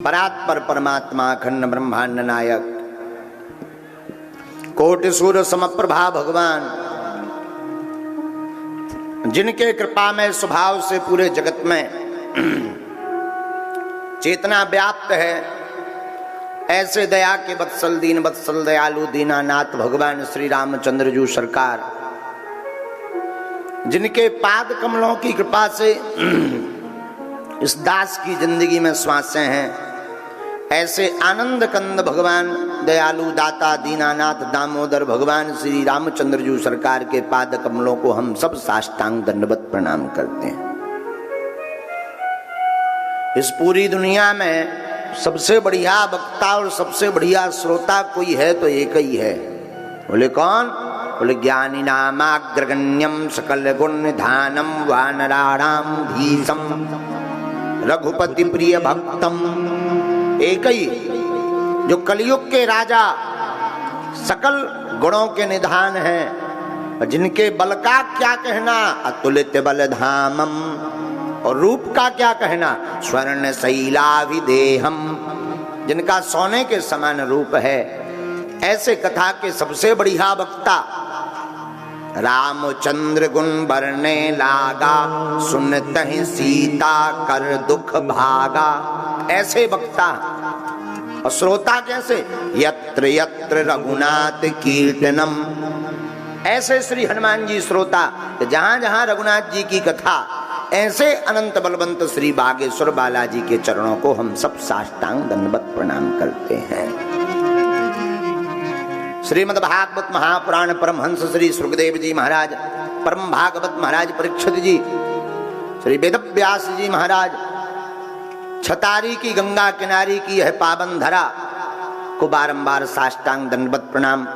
परात्पर परमात्मा अखंड ब्रह्मांड नायक कोटि सूर्य समप्रभा भगवान, जिनके कृपा में स्वभाव से पूरे जगत में चेतना व्याप्त है, ऐसे दया के वत्सल दीन वत्सल दयालु दीनानाथ भगवान श्री रामचंद्र जी सरकार, जिनके पाद कमलों की कृपा से इस दास की जिंदगी में श्वासें हैं, ऐसे आनंद कंद भगवान दयालु दाता दीनानाथ दामोदर भगवान श्री रामचंद्र जी सरकार के पाद कमलों को हम सब साष्टांग दंडवत प्रणाम करते हैं। इस पूरी दुनिया में सबसे बढ़िया वक्ता और सबसे बढ़िया श्रोता कोई है तो एक ही है। बोले कौन? बोले ज्ञानी नामाग्रगण्यम सकल गुण निधानम वानराणाम धीसम रघुपति प्रिय भक्तम, एक ही जो कलयुग के राजा सकल गुणों के निधान हैं, जिनके बल का क्या कहना अतुलित बल धामम, और रूप का क्या कहना स्वर्ण शैलाभिदेहम, जिनका सोने के समान रूप है। ऐसे कथा के सबसे बढ़िया वक्ता रामचंद्र गुण बरने लागा, सुनतहि सीता कर दुख भागा। ऐसे वक्ता और श्रोता कैसे? यत्र यत्र रघुनाथ कीर्तनम, ऐसे श्री हनुमान जी श्रोता, जहां जहां रघुनाथ जी की कथा, ऐसे अनंत बलवंत श्री बागेश्वर बालाजी के चरणों को हम सब साष्टांग दंडवत प्रणाम करते हैं। श्रीमद् भागवत महापुराण परमहंस श्री सुखदेव जी महाराज, परम भागवत महाराज परीक्षित जी, श्री वेदव्यास जी महाराज, छतारी की गंगा किनारी की है पावन धरा को बारंबार साष्टांग दंडवत प्रणाम।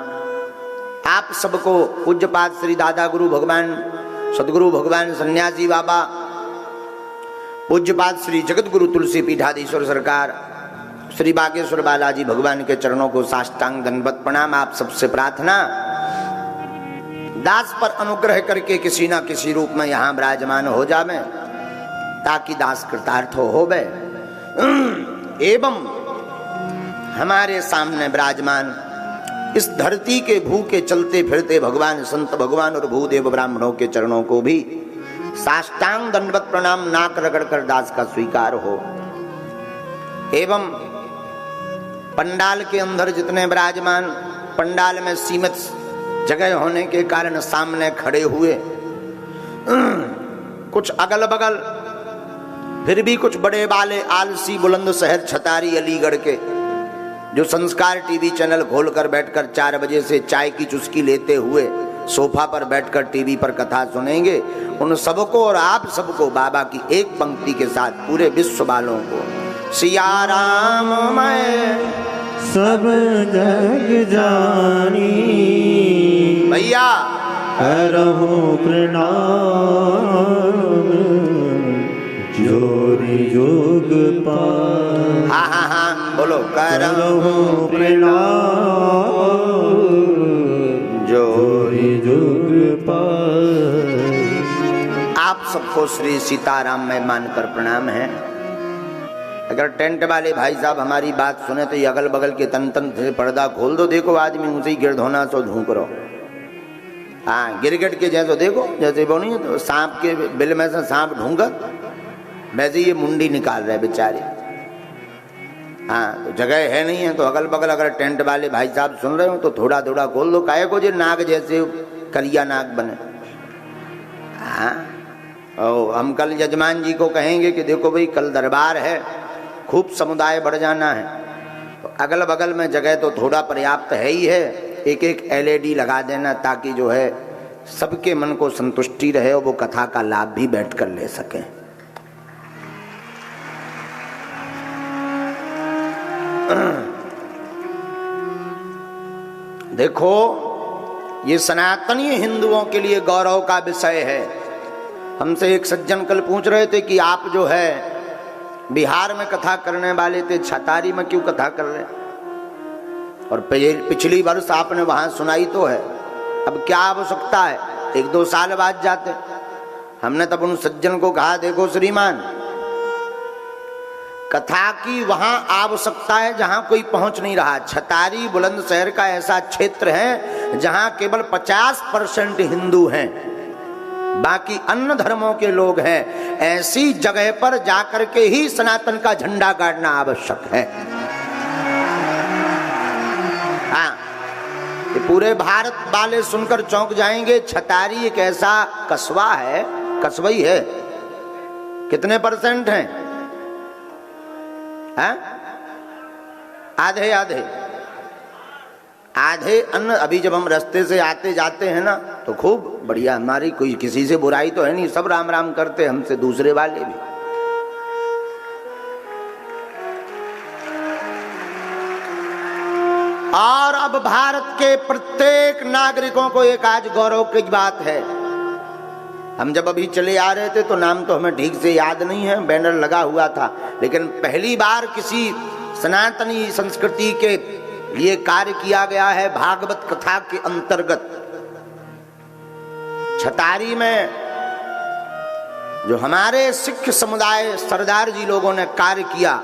आप सबको पूज्यपाद श्री दादा गुरु भगवान सदगुरु भगवान सन्यासी बाबा, पूज्यपाद श्री जगत गुरु तुलसी पीठाधीश्वर सरकार, श्री बागेश्वर बालाजी भगवान के चरणों को साष्टांग दंडवत प्रणाम। आप सबसे प्रार्थना, दास पर अनुग्रह करके किसी ना किसी रूप में यहाँ विराजमान हो जावे, ताकि दास कृतार्थ होवे एवं हमारे सामने विराजमान इस धरती के भूखे चलते फिरते भगवान संत भगवान और भूदेव ब्राह्मणों के चरणों को भी साष्टांग दंडवत प्रणाम नाक रगड़ कर दास का स्वीकार हो। एवं पंडाल के अंदर जितने विराजमान, पंडाल में सीमित जगह होने के कारण सामने खड़े हुए, कुछ अगल बगल, फिर भी कुछ बड़े वाले आलसी बुलंदशहर छतारी अलीगढ़ के, जो संस्कार टीवी चैनल खोलकर बैठकर 4 बजे से चाय की चुस्की लेते हुए सोफा पर बैठकर टीवी पर कथा सुनेंगे, उन सबको और आप सबको बाबा की एक पंक्ति के साथ पूरे विश्व वालों को सिया राम मैं सब जग जानी, भैया करहूं प्रणाम जोरी जोग पार। हाँ हाँ हाँ बोलो, करहूं प्रणाम जोरी जोग पार। आप सबको श्री सीताराम में मानकर प्रणाम है। अगर टेंट वाले भाई साहब हमारी बात सुने तो ये अगल बगल के तन तन से पर्दा खोल दो, देखो आदमी उसे गिरधोना सो झूक रहो। हाँ, गिरगिट के जैसे देखो, जैसे वो नहीं तो सांप के बिल में से सांप ढूंढत, वैसे ये मुंडी निकाल रहे बेचारे। हाँ, तो जगह है नहीं है तो अगल बगल अगर टेंट वाले भाई साहब सुन रहे हो तो थोड़ा थोड़ा खोल दो, काहे को जो नाग जैसे कलिया नाग बने। हाँ, और हम कल यजमान जी को कहेंगे कि देखो भाई कल दरबार है, खूब समुदाय बढ़ जाना है, तो अगल बगल में जगह तो थोड़ा पर्याप्त है ही है, एक एक LED लगा देना, ताकि जो है सबके मन को संतुष्टि रहे और वो कथा का लाभ भी बैठ कर ले सके। देखो, ये सनातनी हिंदुओं के लिए गौरव का विषय है। हमसे एक सज्जन कल पूछ रहे थे कि आप जो है बिहार में कथा करने वाले थे, छतारी में क्यों कथा कर रहे? और पिछली वर्ष आपने वहां सुनाई तो है, अब क्या आवश्यकता है, 1-2 साल बाद जाते। हमने तब उन सज्जन को कहा, देखो श्रीमान, कथा की वहां आवश्यकता है जहां कोई पहुंच नहीं रहा। छतारी बुलंदशहर का ऐसा क्षेत्र है जहां केवल 50% हिंदू हैं, बाकी अन्य धर्मों के लोग हैं। ऐसी जगह पर जाकर के ही सनातन का झंडा गाड़ना आवश्यक है। हाँ, ये पूरे भारत वाले सुनकर चौंक जाएंगे। छतारी एक ऐसा कस्बा है, कस्बा ही है। कितने % हैं? हाँ? आधे आधे आधे अन्य। अभी जब हम रास्ते से आते जाते हैं ना तो खूब बढ़िया, हमारी कोई किसी से बुराई तो है नहीं, सब राम राम करते हमसे, दूसरे वाले भी। और अब भारत के प्रत्येक नागरिकों को एक आज गौरव की बात है। हम जब अभी चले आ रहे थे तो नाम तो हमें ठीक से याद नहीं है, बैनर लगा हुआ था, लेकिन पहली बार किसी सनातनी संस्कृति के लिए कार्य किया गया है भागवत कथा के अंतर्गत। छतारी में जो हमारे सिख समुदाय सरदार जी लोगों ने कार्य किया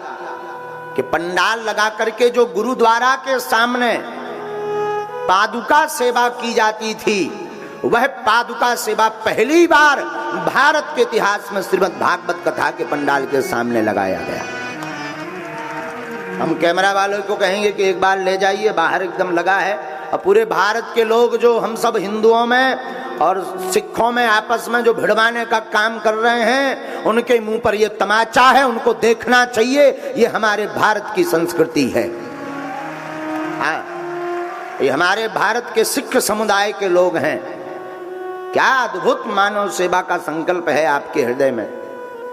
कि पंडाल लगा करके जो गुरुद्वारा के सामने पादुका सेवा की जाती थी, वह पादुका सेवा पहली बार भारत के इतिहास में श्रीमद् भागवत कथा के पंडाल के सामने लगाया गया। हम कैमरा वालों को कहेंगे कि एक बार ले जाइए, बाहर एकदम लगा है। और पूरे भारत के लोग जो हम सब हिंदुओं में और सिखों में आपस में जो भिड़वाने का काम कर रहे हैं, उनके मुंह पर यह तमाचा है, उनको देखना चाहिए। ये हमारे भारत की संस्कृति है। हाँ, ये हमारे भारत के सिख समुदाय के लोग हैं। क्या अद्भुत मानव सेवा का संकल्प है आपके हृदय में।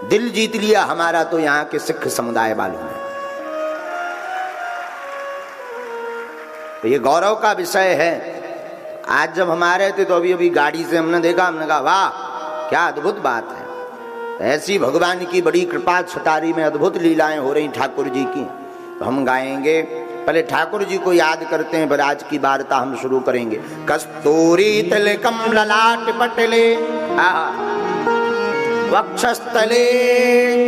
दिल जीत लिया हमारा तो यहाँ के सिख समुदाय वालों ने। तो ये गौरव का विषय है। आज जब हम आ रहे थे तो अभी अभी गाड़ी से हमने देखा, हमने कहा वाह क्या अद्भुत बात है। ऐसी भगवान की बड़ी कृपा, छतारी में अद्भुत लीलाएं हो रही ठाकुर जी की। तो हम गाएंगे, पहले ठाकुर जी को याद करते हैं, फिर आज की वार्ता हम शुरू करेंगे। कस्तूरी तिलकम ललाट पटले वक्षस्थले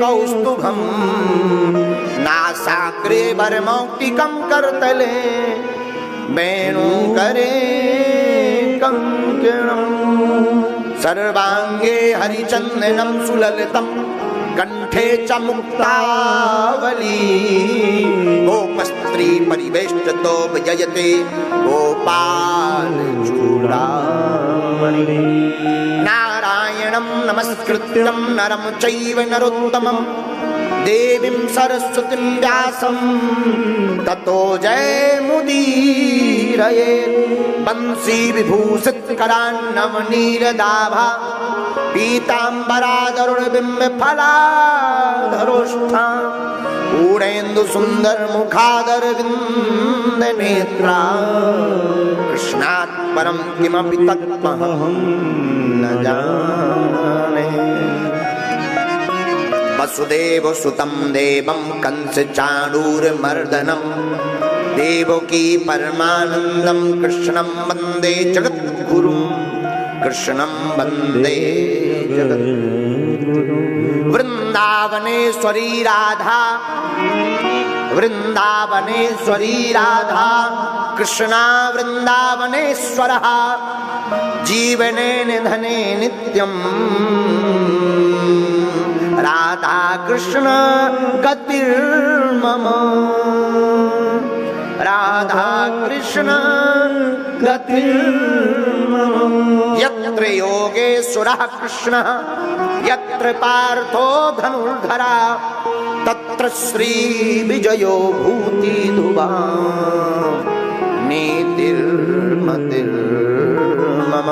कौस्तुभम नासाग्रे वरमौक्तिकं करतले वेणु करे कंकणं सर्वांगे हरिचंदनं सुललितं कंठे च मुक्तावली गोपस्त्री परिवेष्टितो विजयते गोपाल चूड़ामणि नारायणं नमस्कृत्यं नरं चैव नरोत्तमं देवीं सरस्वतीं व्यासं ततो जयमुदीरये बंसी विभूषित करान्नवनीरदाभा पीताम्बरादरुणबिम्ब फलाधरोष्ठा पूर्णेन्दु सुंदर मुखादरविंद नेत्रा कृष्णात् परं किमपि तत्त्वमहं न जाने। वसुदेव सुतं देवं कंस चाणूरमर्दनं देवकी परमानंदं कृष्णं वंदे जगद्गुरुं कृष्णं वंदे जगद्गुरुं। वृंदावनेश्वरी राधा वृंदावनेश्वरी राधा कृष्णा वृंदावनेश्वरः जीवने निधने नित्यं राधा कृष्ण गतिर्मम राधा कृष्ण गतिर्मम। यत्र योगेश्वरः कृष्णः यत्र पार्थो धनुर्धरा तत्र श्री विजयो भूति धुवा नीतिर्मतिर्मम।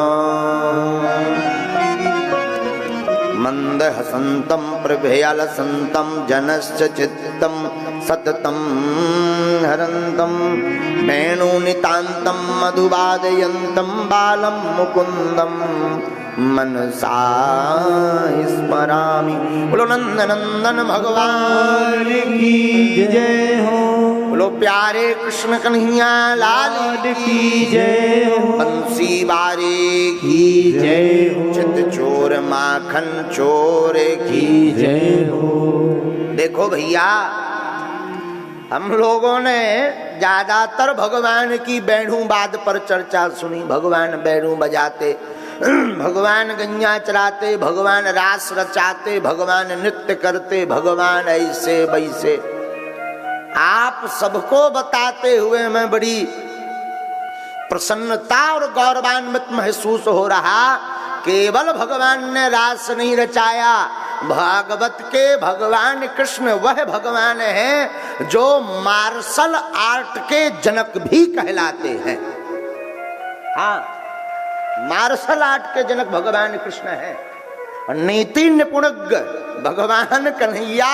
मंदहसन्तं प्रभयालसन्तं जनश्च चित्तं सततं हरन्तं वेणुनितान्तं मधुवादयन्तं बालं मुकुन्दं मनसा स्मरामि। बोलो नंदनंदन भगवान की जय हो। बोलो प्यारे कृष्ण कन्हैया लाल की जय हो। बंसी वारे की जय हो। चित चोर माखन चोर की जय हो। देखो भैया, हम लोगों ने ज्यादातर भगवान की वेणुवाद पर चर्चा सुनी। भगवान वेणु बजाते, भगवान गैया चराते, भगवान रास रचाते, भगवान नृत्य करते, भगवान ऐसे वैसे। आप सबको बताते हुए मैं बड़ी प्रसन्नता और गौरवान्वित महसूस हो रहा। केवल भगवान ने रास नहीं रचाया, भागवत के भगवान कृष्ण वह भगवान हैं जो मार्शल आर्ट के जनक भी कहलाते हैं। हाँ, मार्शल आर्ट के जनक भगवान कृष्ण हैं। नीति निपुणज्ञ भगवान कन्हैया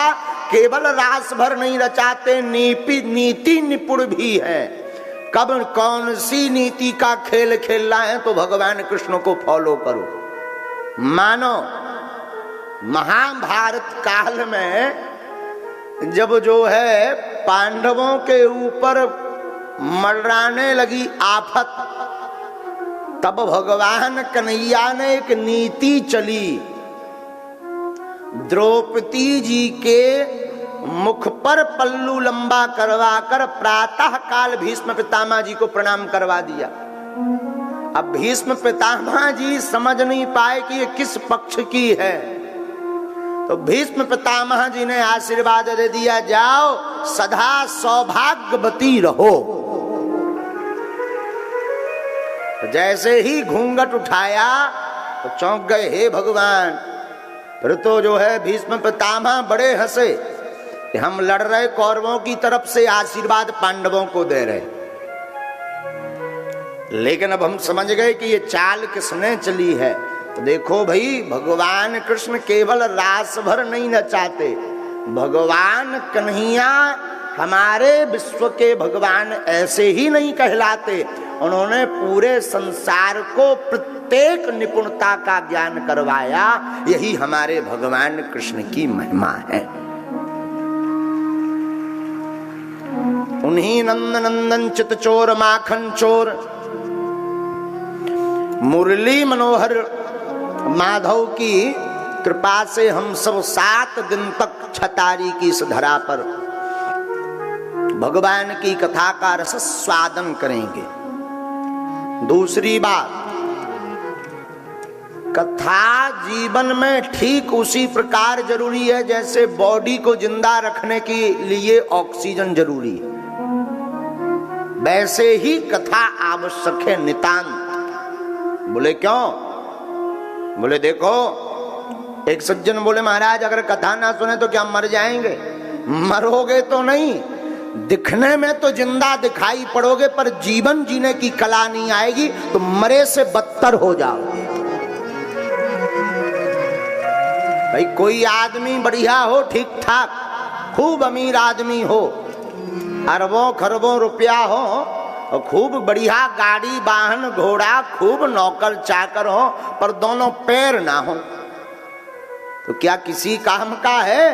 केवल रास भर नहीं रचाते, नीति निपुण भी है। कब कौन सी नीति का खेल खेलना है तो भगवान कृष्ण को फॉलो करो। मानो महाभारत काल में जब जो है पांडवों के ऊपर मंडराने लगी आफत, तब भगवान कन्हैया ने एक नीति चली। द्रौपदी जी के मुख पर पल्लू लंबा करवा कर प्रातः काल भीष्म पितामह जी को प्रणाम करवा दिया। अब भीष्म पितामह जी समझ नहीं पाए कि ये किस पक्ष की है, तो भीष्म पितामह जी ने आशीर्वाद दे दिया, जाओ सदा सौभाग्यवती रहो। जैसे ही घूंघट उठाया तो चौंक गए, हे भगवान। फिर तो जो है भीष्म पितामह बड़े हंसे कि हम लड़ रहे कौरवों की तरफ से, आशीर्वाद पांडवों को दे रहे। लेकिन अब हम समझ गए कि ये चाल किसने चली है। तो देखो भाई, भगवान कृष्ण केवल रास भर नहीं नचाते, भगवान कन्हैया हमारे विश्व के भगवान ऐसे ही नहीं कहलाते। उन्होंने पूरे संसार को प्रत्येक निपुणता का ज्ञान करवाया। यही हमारे भगवान कृष्ण की महिमा है। उन्हीं नंद नंदन चित चोर माखन चोर मुरली मनोहर माधव की कृपा से हम सब 7 दिन तक छतारी की इस धरा पर भगवान की कथा का रस स्वादन करेंगे। दूसरी बात, कथा जीवन में ठीक उसी प्रकार जरूरी है जैसे बॉडी को जिंदा रखने के लिए ऑक्सीजन जरूरी है, वैसे ही कथा आवश्यक है, नितांत। बोले क्यों? बोले देखो, एक सज्जन बोले, महाराज अगर कथा ना सुने तो क्या मर जाएंगे? मरोगे तो नहीं, दिखने में तो जिंदा दिखाई पड़ोगे, पर जीवन जीने की कला नहीं आएगी तो मरे से बदतर हो जाओगे। भाई कोई आदमी बढ़िया हो, ठीक ठाक, खूब अमीर आदमी हो, अरबों खरबों रुपया हो, और खूब बढ़िया गाड़ी वाहन घोड़ा, खूब नौकर चाकर हो, पर दोनों पैर ना हो, तो क्या किसी काम का है?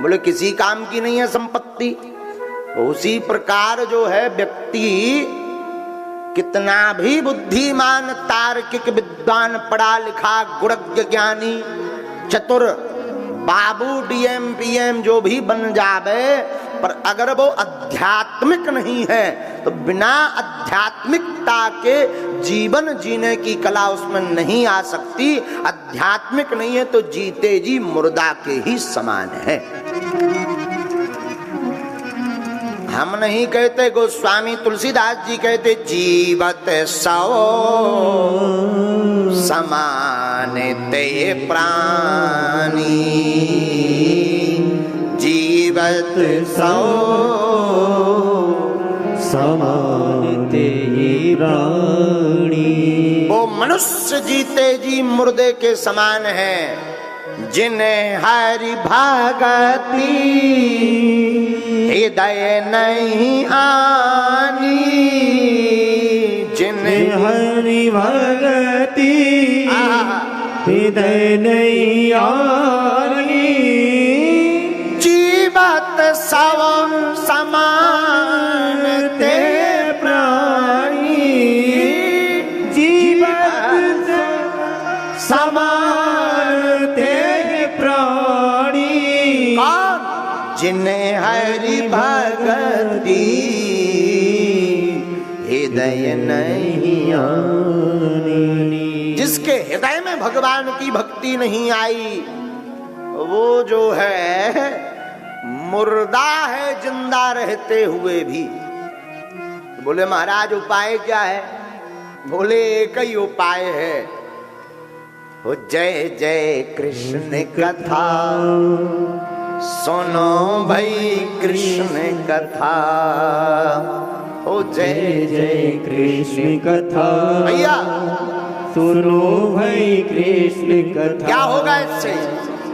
बोले किसी काम की नहीं है संपत्ति। उसी प्रकार जो है व्यक्ति कितना भी बुद्धिमान, तार्किक, विद्वान, पढ़ा लिखा, गुणज्ञ, ज्ञानी, चतुर, बाबू, डीएम, पीएम जो भी बन जावे, पर अगर वो आध्यात्मिक नहीं है तो बिना आध्यात्मिकता के जीवन जीने की कला उसमें नहीं आ सकती। आध्यात्मिक नहीं है तो जीते जी मुर्दा के ही समान है। हम नहीं कहते, गोस्वामी तुलसीदास जी कहते, जीवत सौ समान ते प्राणी, जीवत सौ समान ते प्राणी। वो मनुष्य जीते जी मुर्दे के समान है। जिन्हें हरि भगति हृदय नहीं आनी, जिन्हें हरि भगति हृदय नहीं आनी, जीवत सब समान ते प्राणी, जीवत समान ते प्राणी। कौन? हरि भगति हृदय नहीं आनी। जिसके हृदय में भगवान की भक्ति नहीं आई वो जो है मुर्दा है जिंदा रहते हुए भी। बोले महाराज उपाय क्या है? बोले एक ही उपाय है, हो जय जय कृष्ण कथा सुनो भाई कृष्ण कथा। हो जय जय कृष्ण कथा भैया सुनो भाई कृष्ण कथा। क्या होगा इससे?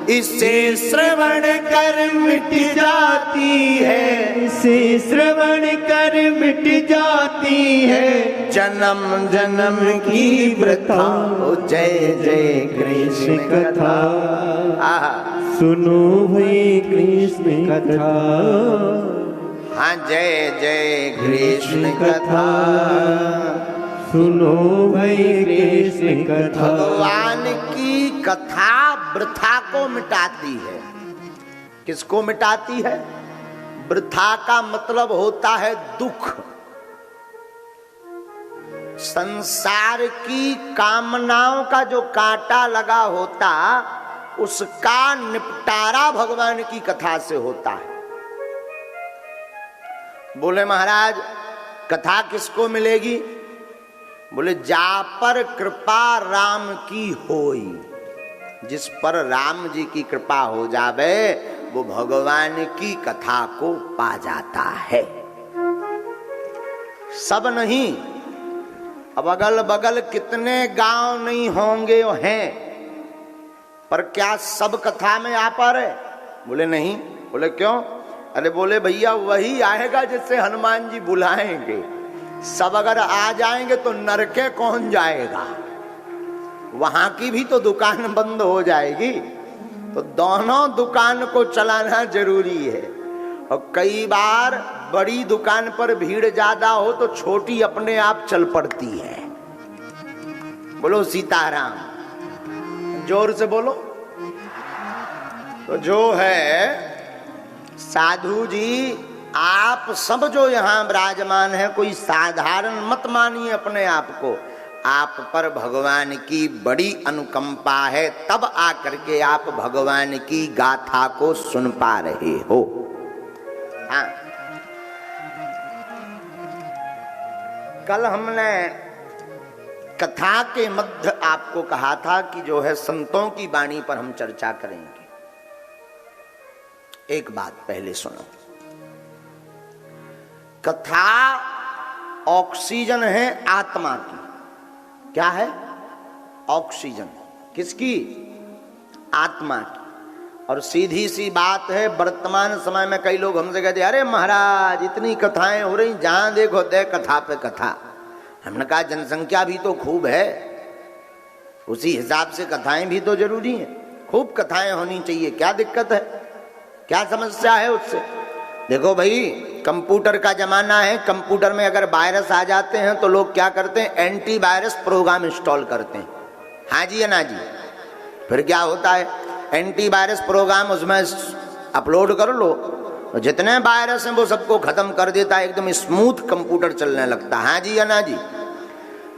इससे श्रवण कर मिट जाती है, इसे श्रवण कर मिट जाती है जन्म जन्म की वृथा। हो जय जय कृष्ण कथा। आहा सुनो भाई कृष्ण कथा। हाँ जय जय कृष्ण कथा। सुनो भाई कृष्ण कथा। भगवान की कथा वृथा को मिटाती है। किसको मिटाती है? वृथा का मतलब होता है दुख। संसार की कामनाओं का जो कांटा लगा होता उसका निपटारा भगवान की कथा से होता है। बोले महाराज कथा किसको मिलेगी? बोले जा पर कृपा राम की होई। जिस पर राम जी की कृपा हो जावे वो भगवान की कथा को पा जाता है। सब नहीं, अब अगल बगल कितने गांव नहीं होंगे वो हैं, पर क्या सब कथा में आ पा रहे? बोले नहीं। बोले क्यों? अरे बोले भैया वही आएगा जिससे हनुमान जी बुलाएंगे। सब अगर आ जाएंगे तो नरके कौन जाएगा? वहां की भी तो दुकान बंद हो जाएगी। तो दोनों दुकान को चलाना जरूरी है। और कई बार बड़ी दुकान पर भीड़ ज्यादा हो तो छोटी अपने आप चल पड़ती है। बोलो सीताराम, जोर से बोलो। तो जो है साधु जी आप सब जो यहाँ विराजमान है, कोई साधारण मत मानिए अपने आप को। आप पर भगवान की बड़ी अनुकंपा है, तब आकर के आप भगवान की गाथा को सुन पा रहे हो। हाँ, कल हमने कथा के मध्य आपको कहा था कि जो है संतों की वाणी पर हम चर्चा करेंगे। एक बात पहले सुनो, कथा ऑक्सीजन है आत्मा की। क्या है? ऑक्सीजन। किसकी? आत्मा की। और सीधी सी बात है, वर्तमान समय में कई लोग हमसे कहते अरे महाराज इतनी कथाएं हो रही, जहां देखो दे कथा पे कथा। हमने कहा जनसंख्या भी तो खूब है, उसी हिसाब से कथाएं भी तो जरूरी हैं। खूब कथाएं होनी चाहिए, क्या दिक्कत है? क्या समस्या है उससे? देखो भाई कंप्यूटर का जमाना है, कंप्यूटर में अगर वायरस आ जाते हैं तो लोग क्या करते हैं? एंटीवायरस प्रोग्राम इंस्टॉल करते हैं। हाँ जी या ना जी? फिर क्या होता है? एंटीवायरस प्रोग्राम उसमें अपलोड कर लो, जितने वायरस हैं वो सबको खत्म कर देता है, एकदम स्मूथ कंप्यूटर चलने लगता है। हाँ जी या ना जी?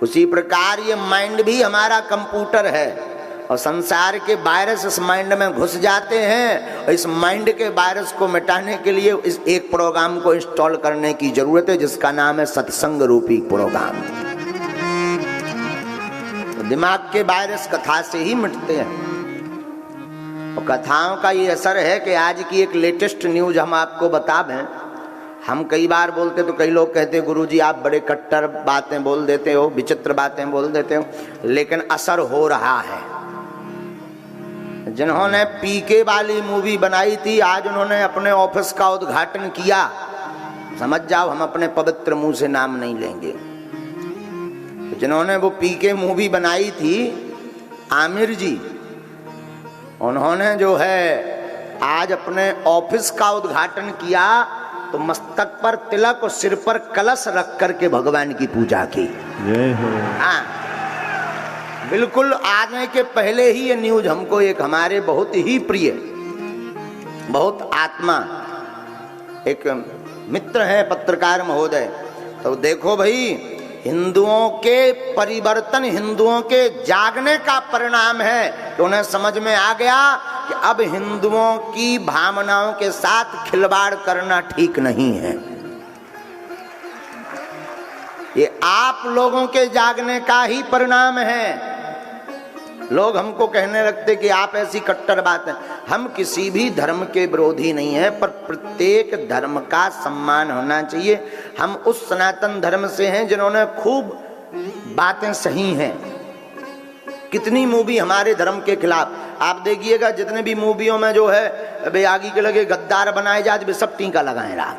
उसी प्रकार ये माइंड भी हमारा कंप्यूटर है और संसार के वायरस इस माइंड में घुस जाते हैं। और इस माइंड के वायरस को मिटाने के लिए इस एक प्रोग्राम को इंस्टॉल करने की जरूरत है, जिसका नाम है सत्संग रूपी प्रोग्राम। तो दिमाग के वायरस कथा से ही मिटते हैं। और कथाओं का ये असर है कि आज की एक लेटेस्ट न्यूज हम आपको बता दें। हम कई बार बोलते तो कई लोग कहते हैं गुरुजी आप बड़े कट्टर बातें बोल देते हो, विचित्र बातें बोल देते हो, लेकिन असर हो रहा है। जिन्होंने पीके वाली मूवी बनाई थी, आज उन्होंने अपने ऑफिस का उद्घाटन किया। समझ जाओ हम अपने पवित्र मुंह से नाम नहीं लेंगे। जिन्होंने वो पीके मूवी बनाई थी, आमिर जी, उन्होंने जो है आज अपने ऑफिस का उद्घाटन किया तो मस्तक पर तिलक और सिर पर कलश रख करके भगवान की पूजा की। जय हो। हाँ, बिल्कुल आने के पहले ही ये न्यूज हमको एक हमारे बहुत ही प्रिय, बहुत आत्मा एक मित्र हैं पत्रकार महोदय, तो देखो भाई हिंदुओं के परिवर्तन, हिंदुओं के जागने का परिणाम है कि उन्हें समझ में आ गया कि अब हिंदुओं की भावनाओं के साथ खिलवाड़ करना ठीक नहीं है। ये आप लोगों के जागने का ही परिणाम है। लोग हमको कहने लगते कि आप ऐसी कट्टर बात है। हम किसी भी धर्म के विरोधी नहीं है, पर प्रत्येक धर्म का सम्मान होना चाहिए। हम उस सनातन धर्म से हैं जिन्होंने खूब बातें सही हैं। कितनी मूवी हमारे धर्म के खिलाफ, आप देखिएगा जितने भी मूवियों में जो है बेयागी के लगे गद्दार बनाए जाते वे सब टीका लगाए रहा।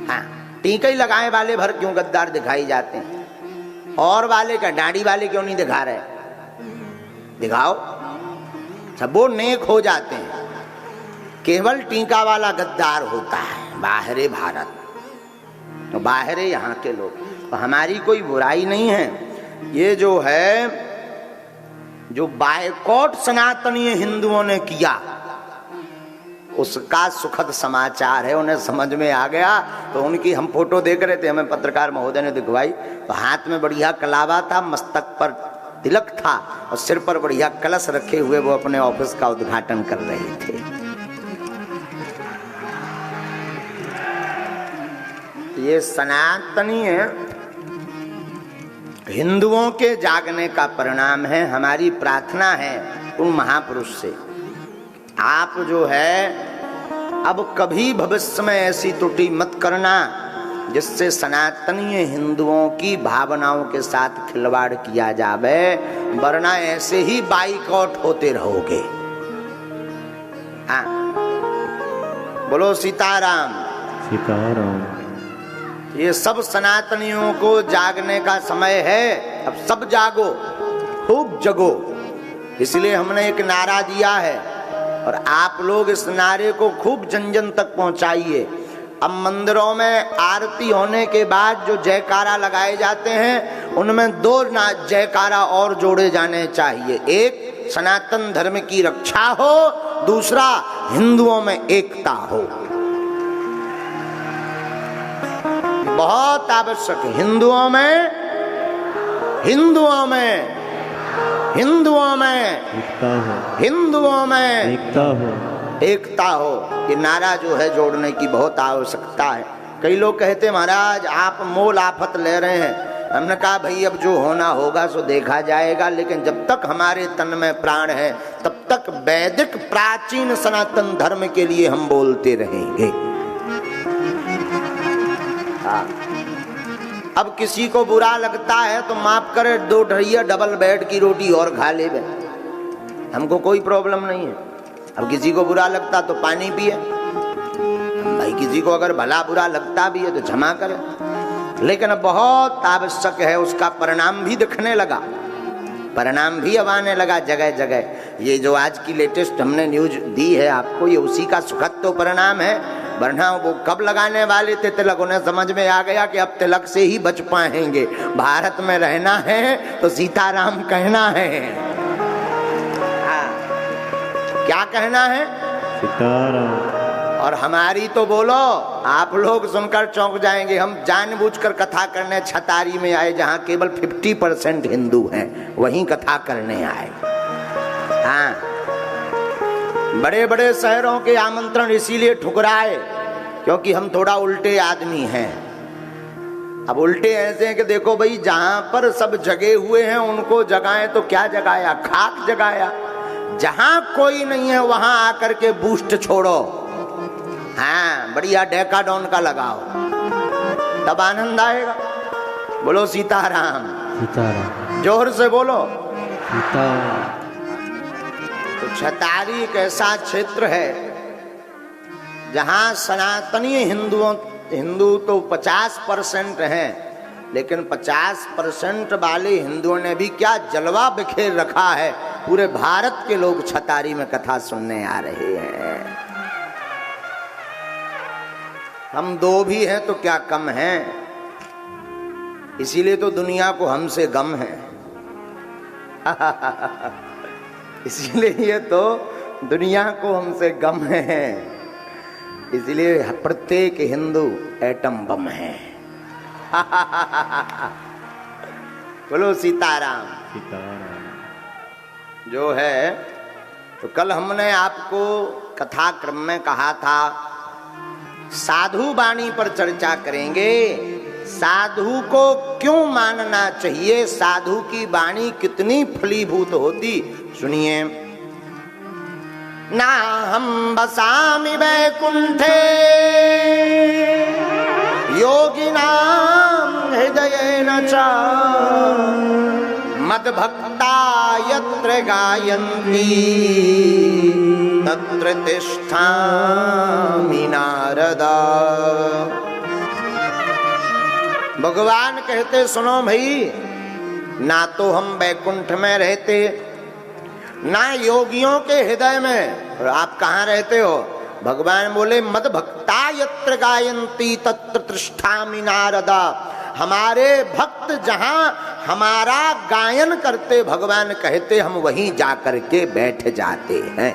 हाँ, टीका ही लगाए वाले भर क्यों गद्दार दिखाई जाते हैं, और वाले का दाढ़ी वाले क्यों नहीं दिखा रहे? दिखाओ, सब वो नेक हो जाते हैं। केवल टीका वाला गद्दार होता है बाहरे भारत, तो बाहरे यहाँ के लोग। तो हमारी कोई बुराई नहीं है। ये जो है, जो बायकॉट सनातनीय हिंदुओं ने किया उसका सुखद समाचार है। उन्हें समझ में आ गया। तो उनकी हम फोटो देख रहे थे, हमें पत्रकार महोदय ने दिखवाई, तो हाथ में बढ़िया कलावा था, मस्तक पर तिलक था और सिर पर बढ़िया कलश रखे हुए वो अपने ऑफिस का उद्घाटन कर रहे थे। ये सनातनीय हिंदुओं के जागने का परिणाम है। हमारी प्रार्थना है उन महापुरुष से, आप जो है अब कभी भविष्य में ऐसी त्रुटि मत करना जिससे सनातनीय हिंदुओं की भावनाओं के साथ खिलवाड़ किया जावे, वरना ऐसे ही बाइकआउट होते रहोगे। हाँ, बोलो सीताराम। सीताराम। ये सब सनातनियों को जागने का समय है। अब सब जागो, खूब जगो। इसलिए हमने एक नारा दिया है और आप लोग इस नारे को खूब जन जन तक पहुंचाइए। अब मंदिरों में आरती होने के बाद जो जयकारा लगाए जाते हैं उनमें दो जयकारा और जोड़े जाने चाहिए। एक सनातन धर्म की रक्षा हो, दूसरा हिंदुओं में एकता हो। बहुत आवश्यक है। हिंदुओं में एकता हो, हिंदुओं में एकता हो, एकता हो। ये नारा जो है जोड़ने की बहुत आवश्यकता है। कई लोग कहते महाराज आप मोल आफत ले रहे हैं। हमने कहा भाई अब जो होना होगा सो देखा जाएगा, लेकिन जब तक हमारे तन में प्राण है तब तक वैदिक प्राचीन सनातन धर्म के लिए हम बोलते रहेंगे। हाँ। अब किसी को बुरा लगता है तो माफ करे, 2 ढैया डबल बेड की रोटी और खा ले, हमको कोई प्रॉब्लम नहीं है। अब किसी को बुरा लगता तो पानी पिए भाई, किसी को अगर भला बुरा लगता भी है तो क्षमा करे। लेकिन अब बहुत आवश्यक है, उसका परिणाम भी दिखने लगा, परिणाम भी अब आने लगा जगह जगह। ये जो आज की लेटेस्ट हमने न्यूज दी है आपको, ये उसी का सुखद तो परिणाम है। वरना वो कब लगाने वाले थे तिलक, उन्हें समझ में आ गया कि अब तिलक से ही बच पाएंगे। भारत में रहना है तो सीताराम कहना है। क्या कहना है? सीताराम। और हमारी तो बोलो, आप लोग सुनकर चौंक जाएंगे। हम जानबूझकर कथा करने छतारी में आए जहां केवल 50% हिंदू हैं, वहीं कथा करने आए। हाँ, बड़े बड़े शहरों के आमंत्रण इसीलिए ठुकराए क्योंकि हम थोड़ा उल्टे आदमी हैं। अब उल्टे ऐसे हैं कि देखो भाई, जहां पर सब जगे हुए हैं उनको जगाएं तो क्या जगाया? खाक जगाया। जहां कोई नहीं है वहां आकर के बूस्ट छोड़ो। हाँ, बढ़िया डेकाडॉन का लगाओ, तब आनंद आएगा। बोलो सीताराम। सीताराम। जोर से बोलो सीताराम। तो छतारी एक ऐसा क्षेत्र है जहां सनातनीय हिंदू तो 50% हैं, लेकिन 50% वाले हिंदुओं ने भी क्या जलवा बिखेर रखा है। पूरे भारत के लोग छतारी में कथा सुनने आ रहे हैं। हम 2 भी हैं तो क्या कम हैं? इसीलिए तो दुनिया को हमसे गम है। इसीलिए तो दुनिया को हमसे गम है। इसलिए प्रत्येक हिंदू एटम बम है। बोलो सीताराम। सीताराम। जो है तो कल हमने आपको कथा क्रम में कहा था साधु वाणी पर चर्चा करेंगे। साधु को क्यों मानना चाहिए, साधु की वाणी कितनी फलीभूत होती, सुनिए। ना हम बसामि वैकुंठे योगिनां हृदयेन च मद्भक्ता यत्र गायन्ति तत्र तिष्ठामि नारद। भगवान कहते सुनो भाई, ना तो हम वैकुंठ में रहते ना योगियों के हृदय में, और आप कहाँ रहते हो? भगवान बोले मद भक्ता यत्र गायन्ति तत्र तिष्ठामि नारद। हमारे भक्त जहां हमारा गायन करते, भगवान कहते हम वहीं जाकर के बैठ जाते हैं।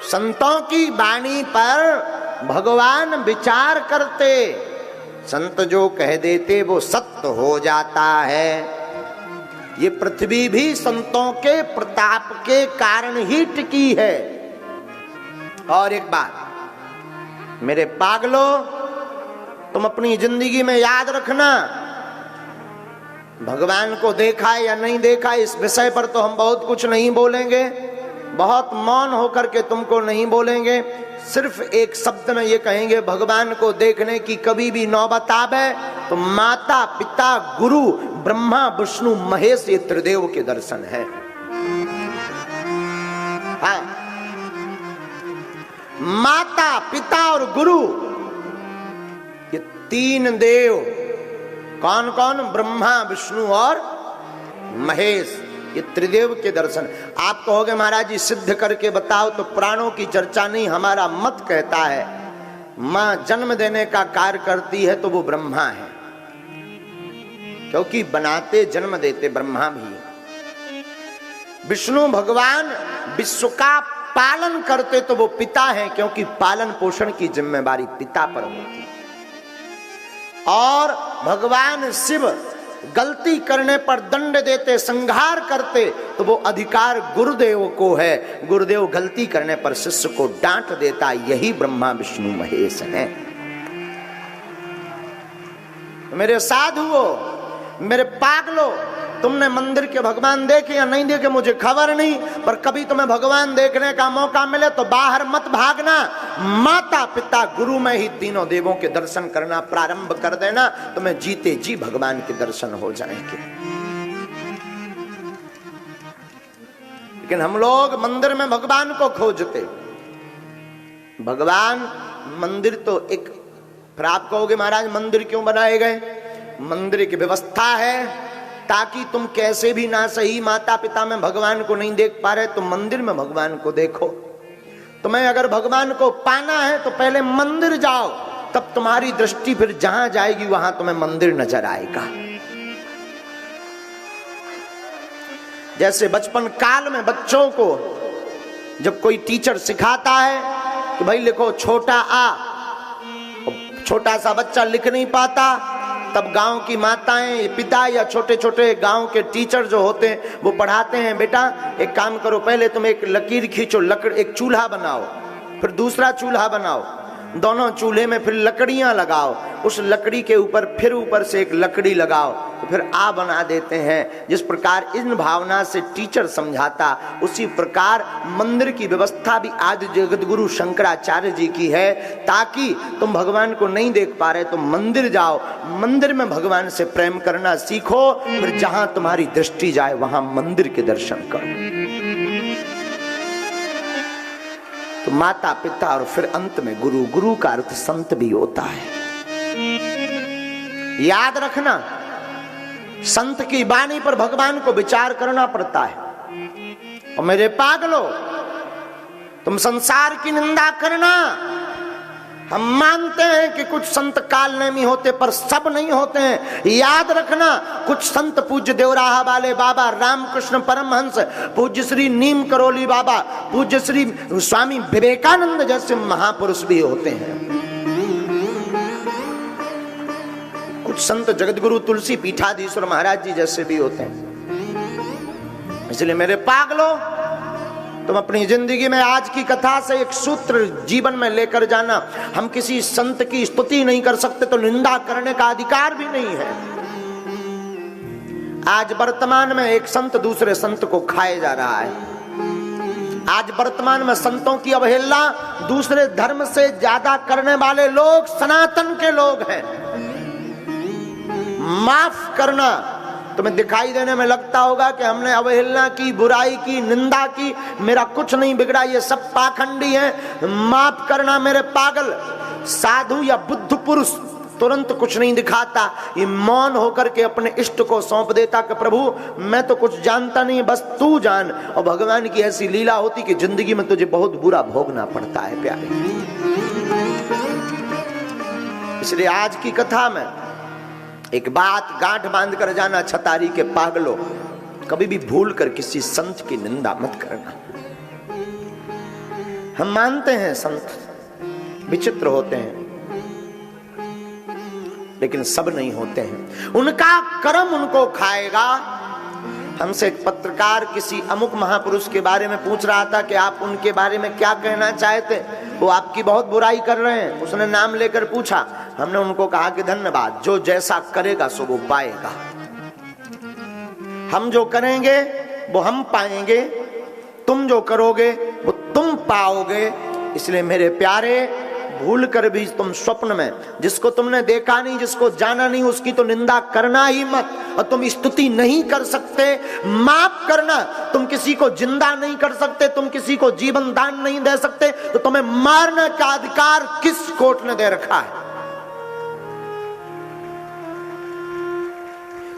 संतों की वाणी पर भगवान विचार करते, संत जो कह देते वो सत्य हो जाता है। ये पृथ्वी भी संतों के प्रताप के कारण ही टिकी है। और एक बात मेरे पागलों, तुम अपनी जिंदगी में याद रखना, भगवान को देखा या नहीं देखा इस विषय पर तो हम बहुत कुछ नहीं बोलेंगे, बहुत मौन होकर के तुमको नहीं बोलेंगे। सिर्फ एक शब्द में ये कहेंगे, भगवान को देखने की कभी भी नौबत आवे तो माता पिता गुरु ब्रह्मा विष्णु महेश ये त्रिदेव के दर्शन है। हाँ, माता पिता और गुरु ये तीन देव, कौन कौन? ब्रह्मा विष्णु और महेश, ये त्रिदेव के दर्शन। आप कहोगे महाराज जी सिद्ध करके बताओ, तो पुराणों की चर्चा नहीं, हमारा मत कहता है मां जन्म देने का कार्य करती है तो वो ब्रह्मा है, क्योंकि बनाते जन्म देते ब्रह्मा भी। विष्णु भगवान विश्व का पालन करते तो वो पिता हैं, क्योंकि पालन पोषण की जिम्मेदारी पिता पर होती। और भगवान शिव गलती करने पर दंड देते, संहार करते तो वो अधिकार गुरुदेव को है। गुरुदेव गलती करने पर शिष्य को डांट देता, यही ब्रह्मा विष्णु महेश हैं। मेरे साधुओं, मेरे पागलों, तुमने मंदिर के भगवान देखे या नहीं देखे मुझे खबर नहीं, पर कभी तुम्हें भगवान देखने का मौका मिले तो बाहर मत भागना। माता पिता गुरु में ही तीनों देवों के दर्शन करना प्रारंभ कर देना, तुम्हें जीते जी भगवान के दर्शन हो जाएंगे। लेकिन हम लोग मंदिर में भगवान को खोजते। भगवान मंदिर तो एक, फिर आप कहोगे महाराज मंदिर क्यों बनाए गए? मंदिर की व्यवस्था है ताकि तुम कैसे भी ना सही माता पिता में भगवान को नहीं देख पा रहे तो मंदिर में भगवान को देखो। तुम्हें अगर भगवान को पाना है तो पहले मंदिर जाओ, तब तुम्हारी दृष्टि फिर जहां जाएगी वहां तुम्हें मंदिर नजर आएगा। जैसे बचपन काल में बच्चों को जब कोई टीचर सिखाता है कि भाई लिखो छोटा आ, छोटा सा बच्चा लिख नहीं पाता, तब गांव की माताएं पिता या छोटे छोटे गांव के टीचर जो होते हैं वो पढ़ाते हैं, बेटा एक काम करो, पहले तुम एक लकीर खींचो, एक चूल्हा बनाओ, फिर दूसरा चूल्हा बनाओ, दोनों चूल्हे में फिर लकड़ियां लगाओ, उस लकड़ी के ऊपर फिर ऊपर से एक लकड़ी लगाओ, तो फिर आ बना देते हैं। जिस प्रकार इन भावना से टीचर समझाता, उसी प्रकार मंदिर की व्यवस्था भी आज जगतगुरु शंकराचार्य जी की है, ताकि तुम भगवान को नहीं देख पा रहे तो मंदिर जाओ, मंदिर में भगवान से प्रेम करना सीखो, फिर जहां तुम्हारी दृष्टि जाए वहां मंदिर के दर्शन करो। तो माता पिता और फिर अंत में गुरु, गुरु का अर्थ संत भी होता है। याद रखना, संत की वाणी पर भगवान को विचार करना पड़ता है। और मेरे पागलों, तुम संसार की निंदा करना, हम मानते हैं कि कुछ संत कालनेमी होते, पर सब नहीं होते हैं। याद रखना, कुछ संत पूज्य देवराहा वाले बाबा, रामकृष्ण परमहंस, पूज्य श्री नीम करोली बाबा, पूज्य श्री स्वामी विवेकानंद जैसे महापुरुष भी होते हैं। कुछ संत जगतगुरु तुलसी पीठाधीश्वर महाराज जी जैसे भी होते हैं। इसलिए मेरे पागलों, तुम अपनी जिंदगी में आज की कथा से एक सूत्र जीवन में लेकर जाना। हम किसी संत की स्तुति नहीं कर सकते तो निंदा करने का अधिकार भी नहीं है। आज वर्तमान में एक संत दूसरे संत को खाए जा रहा है। आज वर्तमान में संतों की अवहेलना दूसरे धर्म से ज्यादा करने वाले लोग सनातन के लोग हैं। माफ करना, तुम्हें दिखाई देने में लगता होगा कि हमने अवहेलना की, बुराई की, निंदा की, मेरा कुछ नहीं बिगड़ा, ये सब पाखंडी हैं। माफ करना मेरे पागल। साधु या बुद्ध पुरुष तुरंत कुछ नहीं दिखाता, ये मौन होकर के अपने इष्ट को सौंप देता कि प्रभु मैं तो कुछ जानता नहीं, बस तू जान। और भगवान की ऐसी लीला होती कि जिंदगी में तुझे बहुत बुरा भोगना पड़ता है प्यारे। इसलिए आज की कथा में एक बात गांठ बांध कर जाना, छतारी के पागलों, कभी भी भूल कर किसी संत की निंदा मत करना। हम मानते हैं संत विचित्र होते हैं, लेकिन सब नहीं होते हैं। उनका कर्म उनको खाएगा। हमसे एक पत्रकार किसी अमुक महापुरुष के बारे में पूछ रहा था कि आप उनके बारे में क्या कहना चाहते, वो आपकी बहुत बुराई कर रहे हैं। उसने नाम लेकर पूछा, हमने उनको कहा कि धन्यवाद, जो जैसा करेगा सो वो पाएगा। हम जो करेंगे वो हम पाएंगे, तुम जो करोगे वो तुम पाओगे। इसलिए मेरे प्यारे, भूल कर भी तुम स्वप्न में जिसको तुमने देखा नहीं, जिसको जाना नहीं, उसकी तो निंदा करना ही मत। और तुम स्तुति नहीं कर सकते, माफ करना, तुम किसी को जिंदा नहीं कर सकते, तुम किसी को जीवन दान नहीं दे सकते, तो तुम्हें मारने का अधिकार किस कोर्ट ने दे रखा है?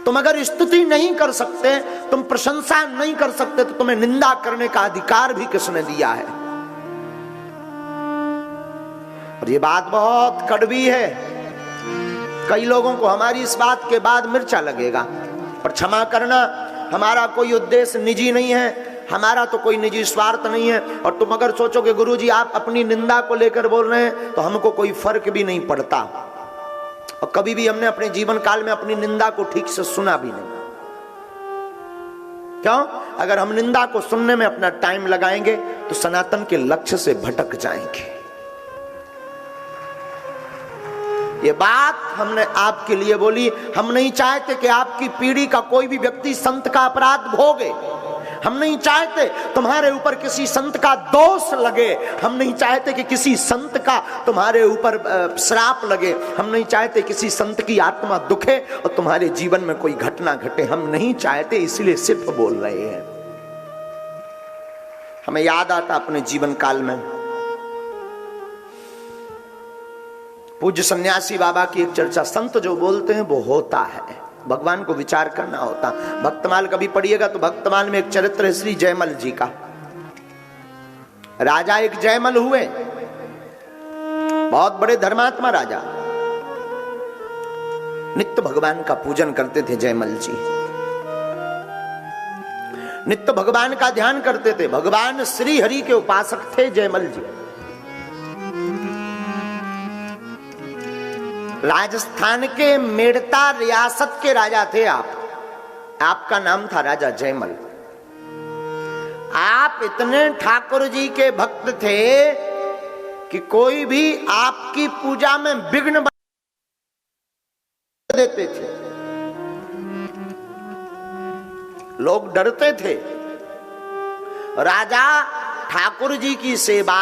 तुम अगर स्तुति नहीं कर सकते, तुम प्रशंसा नहीं कर सकते, तो तुम्हें निंदा करने का अधिकार भी किसने दिया है? और ये बात बहुत कड़वी है। कई लोगों को हमारी इस बात के बाद मिर्चा लगेगा, पर क्षमा करना, हमारा कोई उद्देश्य निजी नहीं है, हमारा तो कोई निजी स्वार्थ नहीं है। और तुम अगर सोचोगे गुरुजी आप अपनी निंदा को लेकर बोल रहे हैं, तो हमको कोई फर्क भी नहीं पड़ता। और कभी भी हमने अपने जीवन काल में अपनी निंदा को ठीक से सुना भी नहीं। क्यों? अगर हम निंदा को सुनने में अपना टाइम लगाएंगे तो सनातन के लक्ष्य से भटक जाएंगे। ये बात हमने आपके लिए बोली। हम नहीं चाहते कि आपकी पीढ़ी का कोई भी व्यक्ति संत का अपराध भोगे। हम नहीं चाहते तुम्हारे ऊपर किसी संत का दोष लगे। हम नहीं चाहते कि किसी संत का तुम्हारे ऊपर श्राप लगे। हम नहीं चाहते किसी संत की आत्मा दुखे और तुम्हारे जीवन में कोई घटना घटे। हम नहीं चाहते, इसलिए सिर्फ बोल रहे हैं। हमें याद आता अपने जीवन काल में पूज्य सन्यासी बाबा की एक चर्चा, संत जो बोलते हैं वो होता है, भगवान को विचार करना होता। भक्तमाल कभी पढ़िएगा तो भक्तमाल में एक चरित्र है श्री जयमल जी का। राजा एक जयमल हुए, बहुत बड़े धर्मात्मा राजा, नित्य भगवान का पूजन करते थे जयमल जी, नित्य भगवान का ध्यान करते थे। भगवान श्री हरि के उपासक थे जयमल जी। राजस्थान के मेड़ता रियासत के राजा थे आप। आपका नाम था राजा जयमल। आप इतने ठाकुर जी के भक्त थे कि कोई भी आपकी पूजा में विघ्न देते थे, लोग डरते थे। राजा ठाकुर जी की सेवा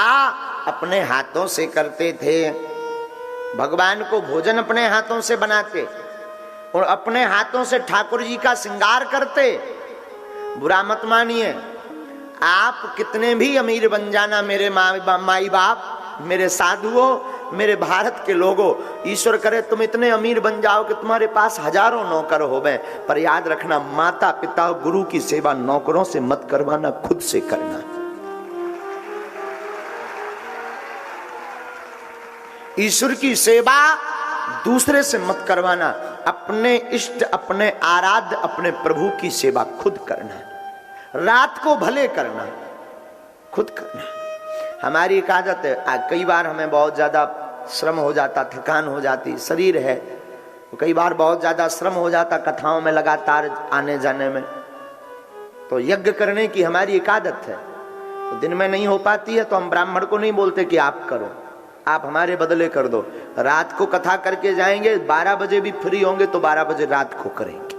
अपने हाथों से करते थे, भगवान को भोजन अपने हाथों से बनाते और अपने हाथों से ठाकुर जी का श्रृंगार करते। बुरा मत मानिए, आप कितने भी अमीर बन जाना, मेरे माई बाप, मेरे साधुओं, मेरे भारत के लोगों, ईश्वर करे तुम इतने अमीर बन जाओ कि तुम्हारे पास हजारों नौकर होवे, पर याद रखना माता पिता गुरु की सेवा नौकरों से मत करवाना, खुद से करना। ईश्वर की सेवा दूसरे से मत करवाना, अपने इष्ट, अपने आराध्य, अपने प्रभु की सेवा खुद करना, रात को भले करना, खुद करना। हमारी एक आदत है, कई बार हमें बहुत ज्यादा श्रम हो जाता, थकान हो जाती, शरीर है तो कई बार बहुत ज्यादा श्रम हो जाता कथाओं में लगातार आने जाने में, तो यज्ञ करने की हमारी एक आदत है। तो दिन में नहीं हो पाती है तो हम ब्राह्मण को नहीं बोलते कि आप करो, आप हमारे बदले कर दो। रात को कथा करके जाएंगे, 12 बजे भी फ्री होंगे तो 12 बजे रात को करेंगे।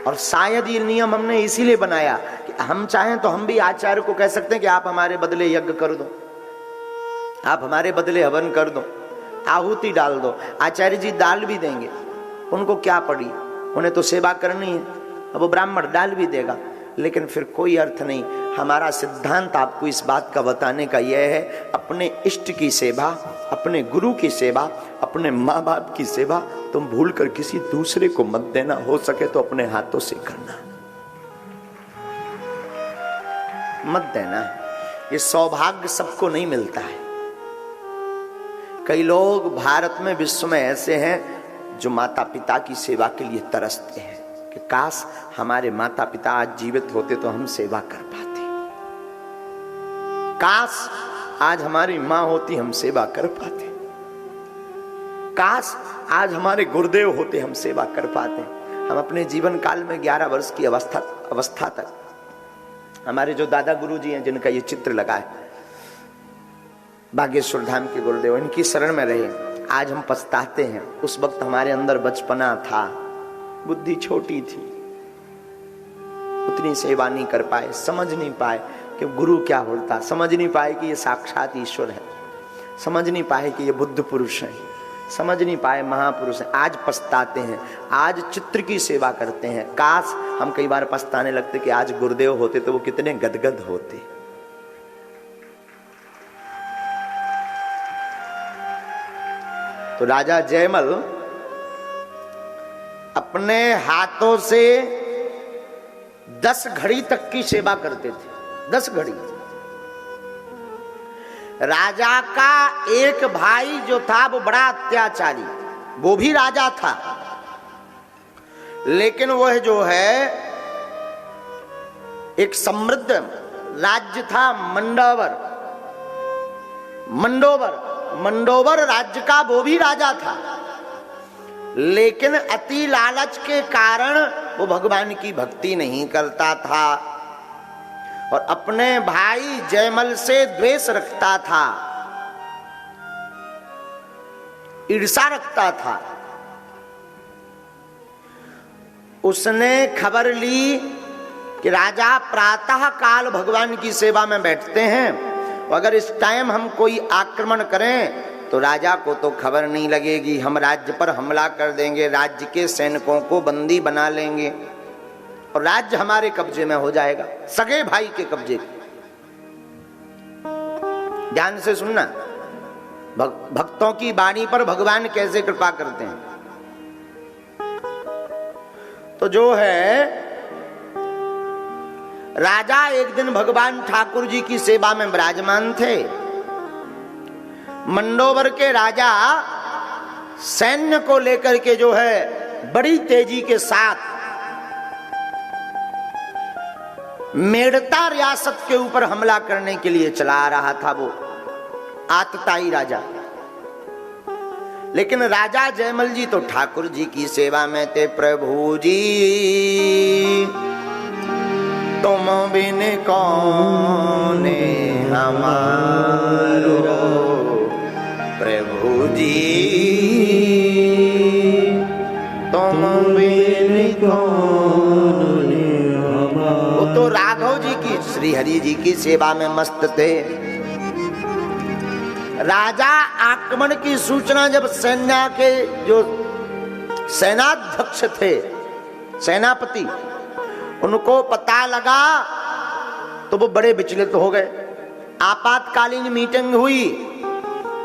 और शायद ये नियम हमने इसीलिए बनाया कि हम चाहें तो हम भी आचार्य को कह सकते हैं कि आप हमारे बदले यज्ञ कर दो, आप हमारे बदले हवन कर दो, आहुति डाल दो। आचार्य जी डाल भी देंगे, उनको क्या पड़ी, उन्हें तो सेवा करनी है, अब वो ब्राह्मण डाल भी देगा, लेकिन फिर कोई अर्थ नहीं। हमारा सिद्धांत आपको इस बात का बताने का यह है, अपने इष्ट की सेवा, अपने गुरु की सेवा, अपने माँ बाप की सेवा तुम भूल कर किसी दूसरे को मत देना, हो सके तो अपने हाथों से करना, मत देना। ये सौभाग्य सबको नहीं मिलता है। कई लोग भारत में, विश्व में ऐसे हैं जो माता पिता की सेवा के लिए तरसते हैं कि काश हमारे माता पिता आज जीवित होते तो हम सेवा कर पाते, काश आज हमारी माँ होती हम सेवा कर पाते, काश आज हमारे गुरुदेव होते हम सेवा कर पाते। हम अपने जीवन काल में 11 वर्ष की अवस्था तक हमारे जो दादा गुरु जी हैं, जिनका ये चित्र लगा है, बागेश्वर धाम के गुरुदेव, इनकी शरण में रहे। आज हम पछताते हैं, उस वक्त हमारे अंदर बचपना था, बुद्धि छोटी थी, उतनी सेवा नहीं कर पाए, समझ नहीं पाए कि गुरु क्या होता, समझ नहीं पाए कि ये साक्षात ईश्वर है, समझ नहीं पाए कि ये बुद्ध पुरुष है, समझ नहीं पाए महापुरुष है। आज पछताते हैं, आज चित्र की सेवा करते हैं। काश हम कई बार पछताने लगते कि आज गुरुदेव होते तो वो कितने गदगद होते। तो राजा जयमल अपने हाथों से 10 घड़ी तक की सेवा करते थे, 10 घड़ी। राजा का एक भाई जो था वो बड़ा अत्याचारी, वो भी राजा था, लेकिन वह जो है एक समृद्ध राज्य था, मंडोवर राज्य का वो भी राजा था, लेकिन अति लालच के कारण वो भगवान की भक्ति नहीं करता था और अपने भाई जयमल से द्वेष रखता था, ईर्ष्या रखता था। उसने खबर ली कि राजा प्रातः काल भगवान की सेवा में बैठते हैं, अगर इस टाइम हम कोई आक्रमण करें तो राजा को तो खबर नहीं लगेगी, हम राज्य पर हमला कर देंगे, राज्य के सैनिकों को बंदी बना लेंगे और राज्य हमारे कब्जे में हो जाएगा, सगे भाई के कब्जे। ध्यान से सुनना, भक्तों की वाणी पर भगवान कैसे कृपा करते हैं। तो जो है राजा एक दिन भगवान ठाकुर जी की सेवा में विराजमान थे। मंडोवर के राजा सैन्य को लेकर के जो है बड़ी तेजी के साथ मेड़ता रियासत के ऊपर हमला करने के लिए चला आ रहा था, वो आतताई राजा। लेकिन राजा जयमल जी तो ठाकुर जी की सेवा में थे। प्रभु जी तुम बिन कौन हमारो, प्रभु जी तुम बिन कौन हमारो। वो तो राघव जी की, श्री हरि जी की सेवा में मस्त थे। राजा आक्रमण की सूचना जब सेना के जो सेनाध्यक्ष थे, सेनापति, उनको पता लगा तो वो बड़े विचलित हो गए। आपातकालीन मीटिंग हुई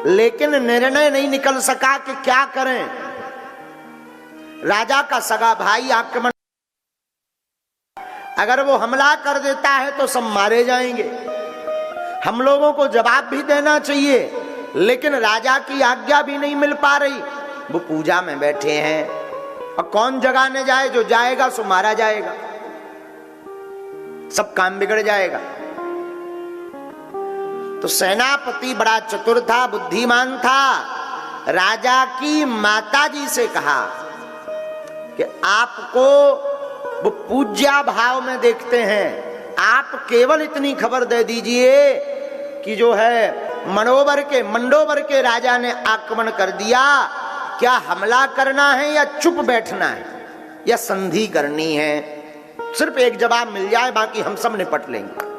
लेकिन निर्णय नहीं निकल सका कि क्या करें। राजा का सगा भाई आक्रमण, अगर वो हमला कर देता है तो सब मारे जाएंगे, हम लोगों को जवाब भी देना चाहिए, लेकिन राजा की आज्ञा भी नहीं मिल पा रही। वो पूजा में बैठे हैं और कौन जगाने जाए? जो जाएगा सो मारा जाएगा, सब काम बिगड़ जाएगा। तो सेनापति बड़ा चतुर था, बुद्धिमान था। राजा की माताजी से कहा कि आपको वो पूज्या भाव में देखते हैं, आप केवल इतनी खबर दे दीजिए कि जो है मंडोवर के राजा ने आक्रमण कर दिया, क्या हमला करना है या चुप बैठना है या संधि करनी है? सिर्फ एक जवाब मिल जाए, बाकी हम सब निपट लेंगे।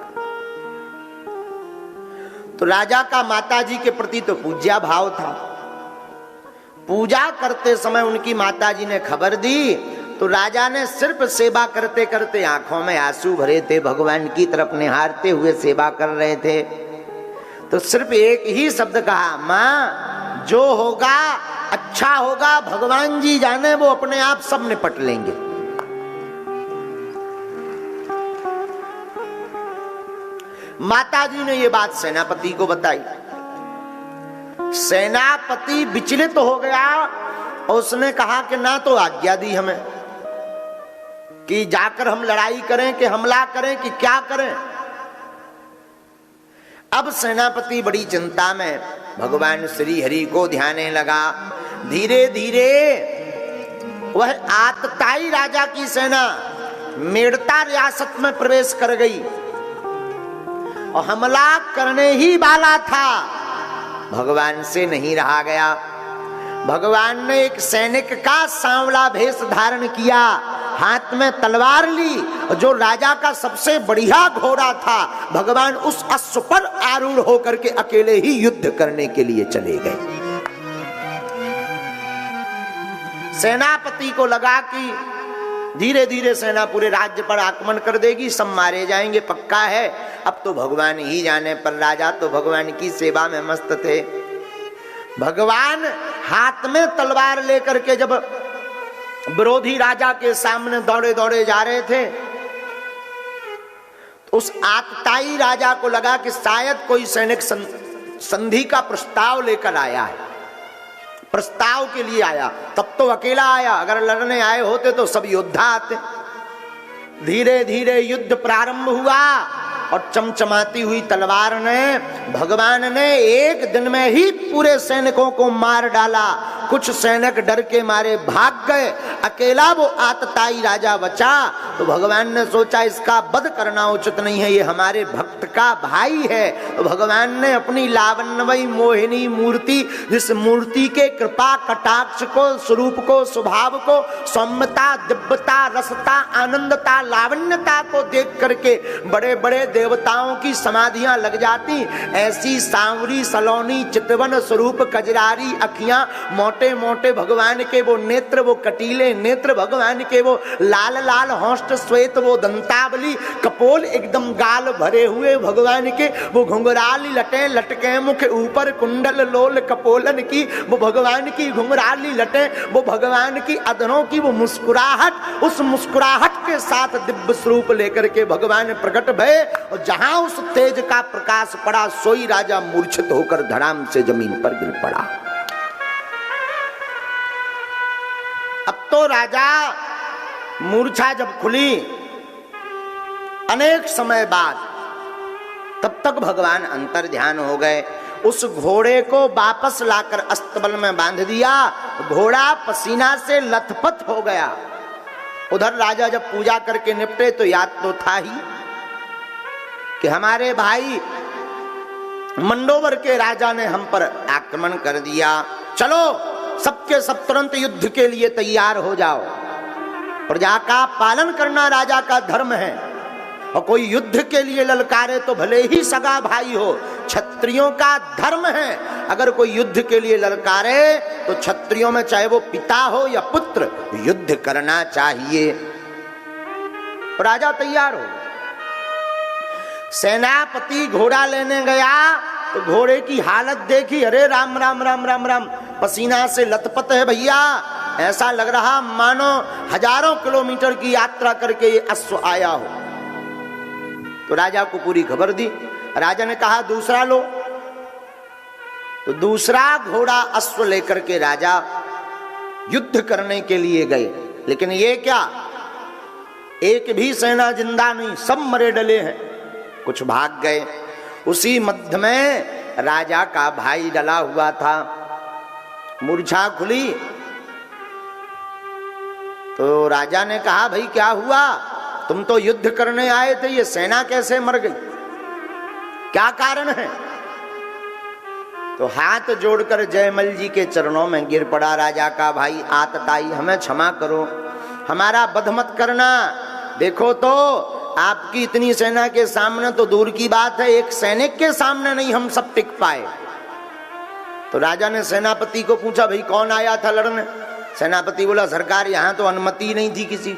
तो राजा का माताजी के प्रति तो पूज्या भाव था। पूजा करते समय उनकी माताजी ने खबर दी तो राजा ने सिर्फ सेवा करते करते आंखों में आंसू भरे थे, भगवान की तरफ निहारते हुए सेवा कर रहे थे। तो सिर्फ एक ही शब्द कहा, मां जो होगा अच्छा होगा, भगवान जी जाने, वो अपने आप सब निपट लेंगे। माताजी ने ये बात सेनापति को बताई। सेनापति विचलित हो गया और उसने कहा कि ना तो आज्ञा दी हमें कि जाकर हम लड़ाई करें कि हमला करें कि क्या करें। अब सेनापति बड़ी चिंता में भगवान श्री हरि को ध्याने लगा। धीरे धीरे वह आतताई राजा की सेना मेड़ता रियासत में प्रवेश कर गई और हमला करने ही वाला था। भगवान से नहीं रहा गया। भगवान ने एक सैनिक का सांवला भेष धारण किया, हाथ में तलवार ली और जो राजा का सबसे बढ़िया घोड़ा था, भगवान उस अश्व पर आरूढ़ होकर के अकेले ही युद्ध करने के लिए चले गए। सेनापति को लगा कि धीरे धीरे सेना पूरे राज्य पर आक्रमण कर देगी, सब मारे जाएंगे, पक्का है। अब तो भगवान ही जाने, पर राजा तो भगवान की सेवा में मस्त थे। भगवान हाथ में तलवार लेकर के जब विरोधी राजा के सामने दौड़े दौड़े जा रहे थे तो उस आतताई राजा को लगा कि शायद कोई सैनिक संधि का प्रस्ताव लेकर आया है, प्रस्ताव के लिए आया। तब तो अकेला आया, अगर लड़ने आए होते तो सब योद्धा आते। धीरे धीरे युद्ध प्रारंभ हुआ और चमचमाती हुई तलवार ने भगवान ने एक दिन में ही पूरे सैनिकों को मार डाला। कुछ सैनिक डर के मारे भाग गए, अकेला वो आतताई राजा बचा। तो भगवान ने सोचा इसका वध करना उचित नहीं है, ये हमारे भक्त का भाई है। तो भगवान ने अपनी लावण्यमयी मोहिनी मूर्ति, जिस मूर्ति के कृपा कटाक्ष को, स्वरूप को, स्वभाव को, सौम्यता, दिव्यता, रसता, आनंदता, लावण्यता को देख करके बड़े बड़े देवताओं की समाधियां लग जाती। ऐसी सांवरी सलोनी चितवन स्वरूप कजरारी अखियां, मोटे मोटे भगवान के वो नेत्र, वो कटीले नेत्र भगवान के, वो लाल लाल होष्ठ श्वेत, वो दंतावली कपोल एकदम गाल भरे हुए भगवान के, वो घुंघराली लटे लटके मुख, ऊपर कुंडल लोल कपोलन की वो भगवान की घुंघराली लटे, वो भगवान की अधरों की वो मुस्कुराहट, उस मुस्कुराहट के साथ दिव्य स्वरूप लेकर के भगवान प्रकट भये। और जहां उस तेज का प्रकाश पड़ा, सोई राजा मूर्छित होकर धड़ाम से जमीन पर गिर पड़ा। अब तो राजा मूर्छा जब खुली अनेक समय बाद, तब तक भगवान अंतर ध्यान हो गए। उस घोड़े को वापस लाकर अस्तबल में बांध दिया। घोड़ा पसीना से लथपथ हो गया। उधर राजा जब पूजा करके निपटे तो याद तो था ही कि हमारे भाई मंडोवर के राजा ने हम पर आक्रमण कर दिया, चलो सबके सब तुरंत युद्ध के लिए तैयार हो जाओ। प्रजा का पालन करना राजा का धर्म है, और कोई युद्ध के लिए ललकारे तो भले ही सगा भाई हो, क्षत्रियों का धर्म है अगर कोई युद्ध के लिए ललकारे तो क्षत्रियों में चाहे वो पिता हो या पुत्र, युद्ध करना चाहिए। राजा तैयार हो। सेनापति घोड़ा लेने गया तो घोड़े की हालत देखी, अरे राम राम राम राम राम, पसीना से लथपथ है भैया। ऐसा लग रहा मानो हजारों किलोमीटर की यात्रा करके ये अश्व आया हो। तो राजा को पूरी खबर दी। राजा ने कहा दूसरा लो। तो दूसरा घोड़ा अश्व लेकर के राजा युद्ध करने के लिए गए, लेकिन ये क्या, एक भी सेना जिंदा नहीं, सब मरे डले हैं, कुछ भाग गए। उसी मध्य में राजा का भाई डला हुआ था। मूर्छा खुली तो राजा ने कहा भाई क्या हुआ, तुम तो युद्ध करने आए थे, ये सेना कैसे मर गई, क्या कारण है? तो हाथ जोड़कर जयमल जी के चरणों में गिर पड़ा राजा का भाई, आतताई हमें क्षमा करो, हमारा वध मत करना। देखो तो आपकी इतनी सेना के सामने तो दूर की बात है, एक सैनिक के सामने नहीं हम सब टिक पाए। तो राजा ने सेनापति को पूछा भाई कौन आया था लड़ने? सेनापति बोला सरकार यहां तो अनुमति नहीं थी किसी,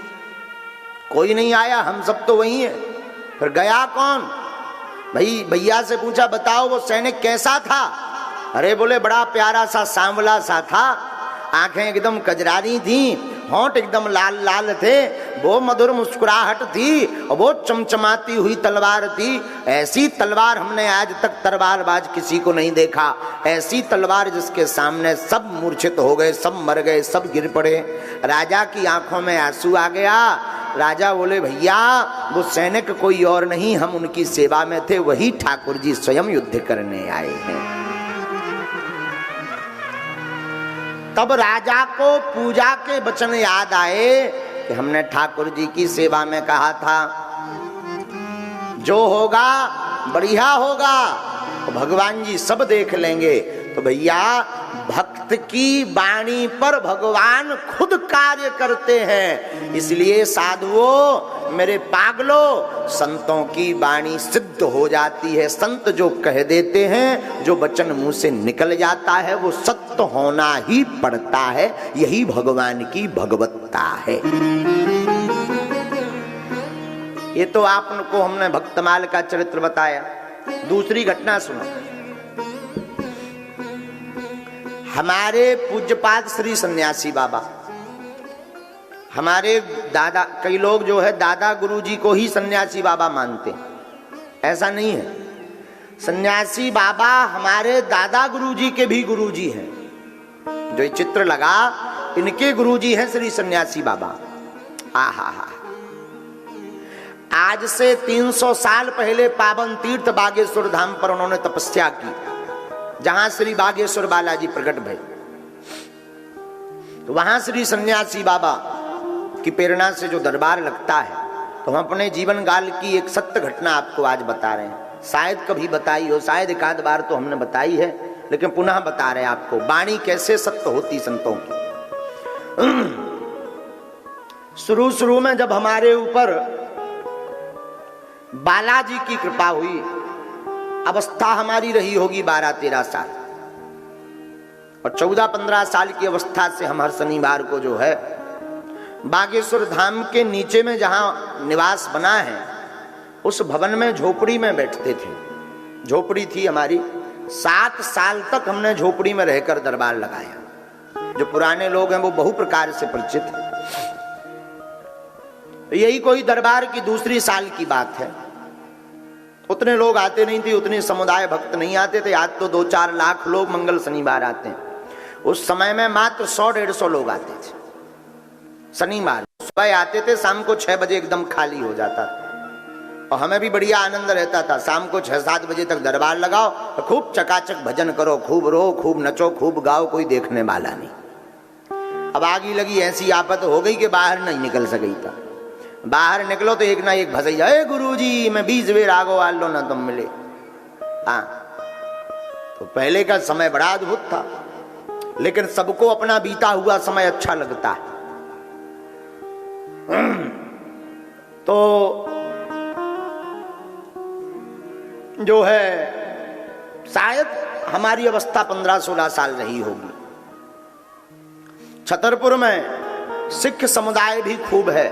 कोई नहीं आया, हम सब तो वही है। फिर गया कौन? भाई भैया से पूछा बताओ वो सैनिक कैसा था? अरे बोले बड़ा प्यारा सा सांवला सा था, आंखें एकदम कजरारी थी, होंठ एकदम लाल लाल थे, वो मधुर मुस्कुराहट थी और वो चमचमाती हुई तलवार थी। ऐसी तलवार हमने आज तक तलवारबाज किसी को नहीं देखा, ऐसी तलवार जिसके सामने सब मूर्छित हो गए, सब मर गए, सब गिर पड़े। राजा की आंखों में आंसू आ गया। राजा बोले भैया वो सैनिक कोई और नहीं, हम उनकी सेवा में थे, वही ठाकुर जी स्वयं युद्ध करने आए हैं। तब राजा को पूजा के वचन याद आए कि हमने ठाकुर जी की सेवा में कहा था जो होगा बढ़िया होगा, भगवान जी सब देख लेंगे। तो भैया भक्त की वाणी पर भगवान खुद कार्य करते हैं, इसलिए साधुओं मेरे पागलों, संतों की वाणी सिद्ध हो जाती है। संत जो कह देते हैं, जो वचन मुंह से निकल जाता है वो सत्य होना ही पड़ता है, यही भगवान की भगवत्ता है। ये तो आपको हमने भक्तमाल का चरित्र बताया। दूसरी घटना सुनो। हमारे पूज्यपाद श्री सन्यासी बाबा, हमारे दादा, कई लोग जो है दादा गुरुजी को ही सन्यासी बाबा मानते, ऐसा नहीं है। सन्यासी बाबा हमारे दादा गुरुजी के भी गुरुजी हैं। जो ये चित्र लगा इनके गुरुजी हैं श्री सन्यासी बाबा। आहा हा, आज से 300 साल पहले पावन तीर्थ बागेश्वर धाम पर उन्होंने तपस्या की, जहां श्री बागेश्वर बालाजी प्रकट भय। तो वहां श्री सन्यासी बाबा की प्रेरणा से जो दरबार लगता है, तो हम अपने जीवन काल की एक सत्य घटना आपको आज बता रहे हैं। शायद कभी बताई हो, शायद एक आध बार तो हमने बताई है, लेकिन पुनः बता रहे हैं आपको वाणी कैसे सत्य होती संतों की। शुरू में जब हमारे ऊपर बालाजी की कृपा हुई, अवस्था हमारी रही होगी 12-13 साल, और 14-15 साल की अवस्था से हम हर शनिवार को जो है बागेश्वर धाम के नीचे में जहां निवास बना है उस भवन में झोपड़ी में बैठते थे। झोपड़ी थी हमारी, 7 साल तक हमने झोपड़ी में रहकर दरबार लगाया। जो पुराने लोग हैं वो बहु प्रकार से परिचित हैं। यही कोई दरबार की दूसरी साल की बात है। उतने लोग आते नहीं थे, उतने समुदाय भक्त नहीं आते थे। आज तो 2-4 लाख लोग मंगल शनिवार आते हैं। उस समय में मात्र 100-150 लोग आते थे शनिवार। सुबह आते थे, शाम को 6 बजे एकदम खाली हो जाता था। और हमें भी बढ़िया आनंद रहता था। शाम को 6-7 बजे तक दरबार लगाओ, तो खूब चकाचक भजन करो, खूब रो, खूब नचो, खूब गाओ, कोई देखने वाला नहीं। अब आगी लगी ऐसी आफत हो गई कि बाहर नहीं निकल सकी था। बाहर निकलो तो एक ना एक भसैया, अरे गुरुजी मैं 20 बेर आगो आल लो ना तुम मिले। हाँ, तो पहले का समय बड़ा अद्भुत था, लेकिन सबको अपना बीता हुआ समय अच्छा लगता है। तो जो है शायद हमारी अवस्था 15-16 साल रही होगी। छतरपुर में सिख समुदाय भी खूब है।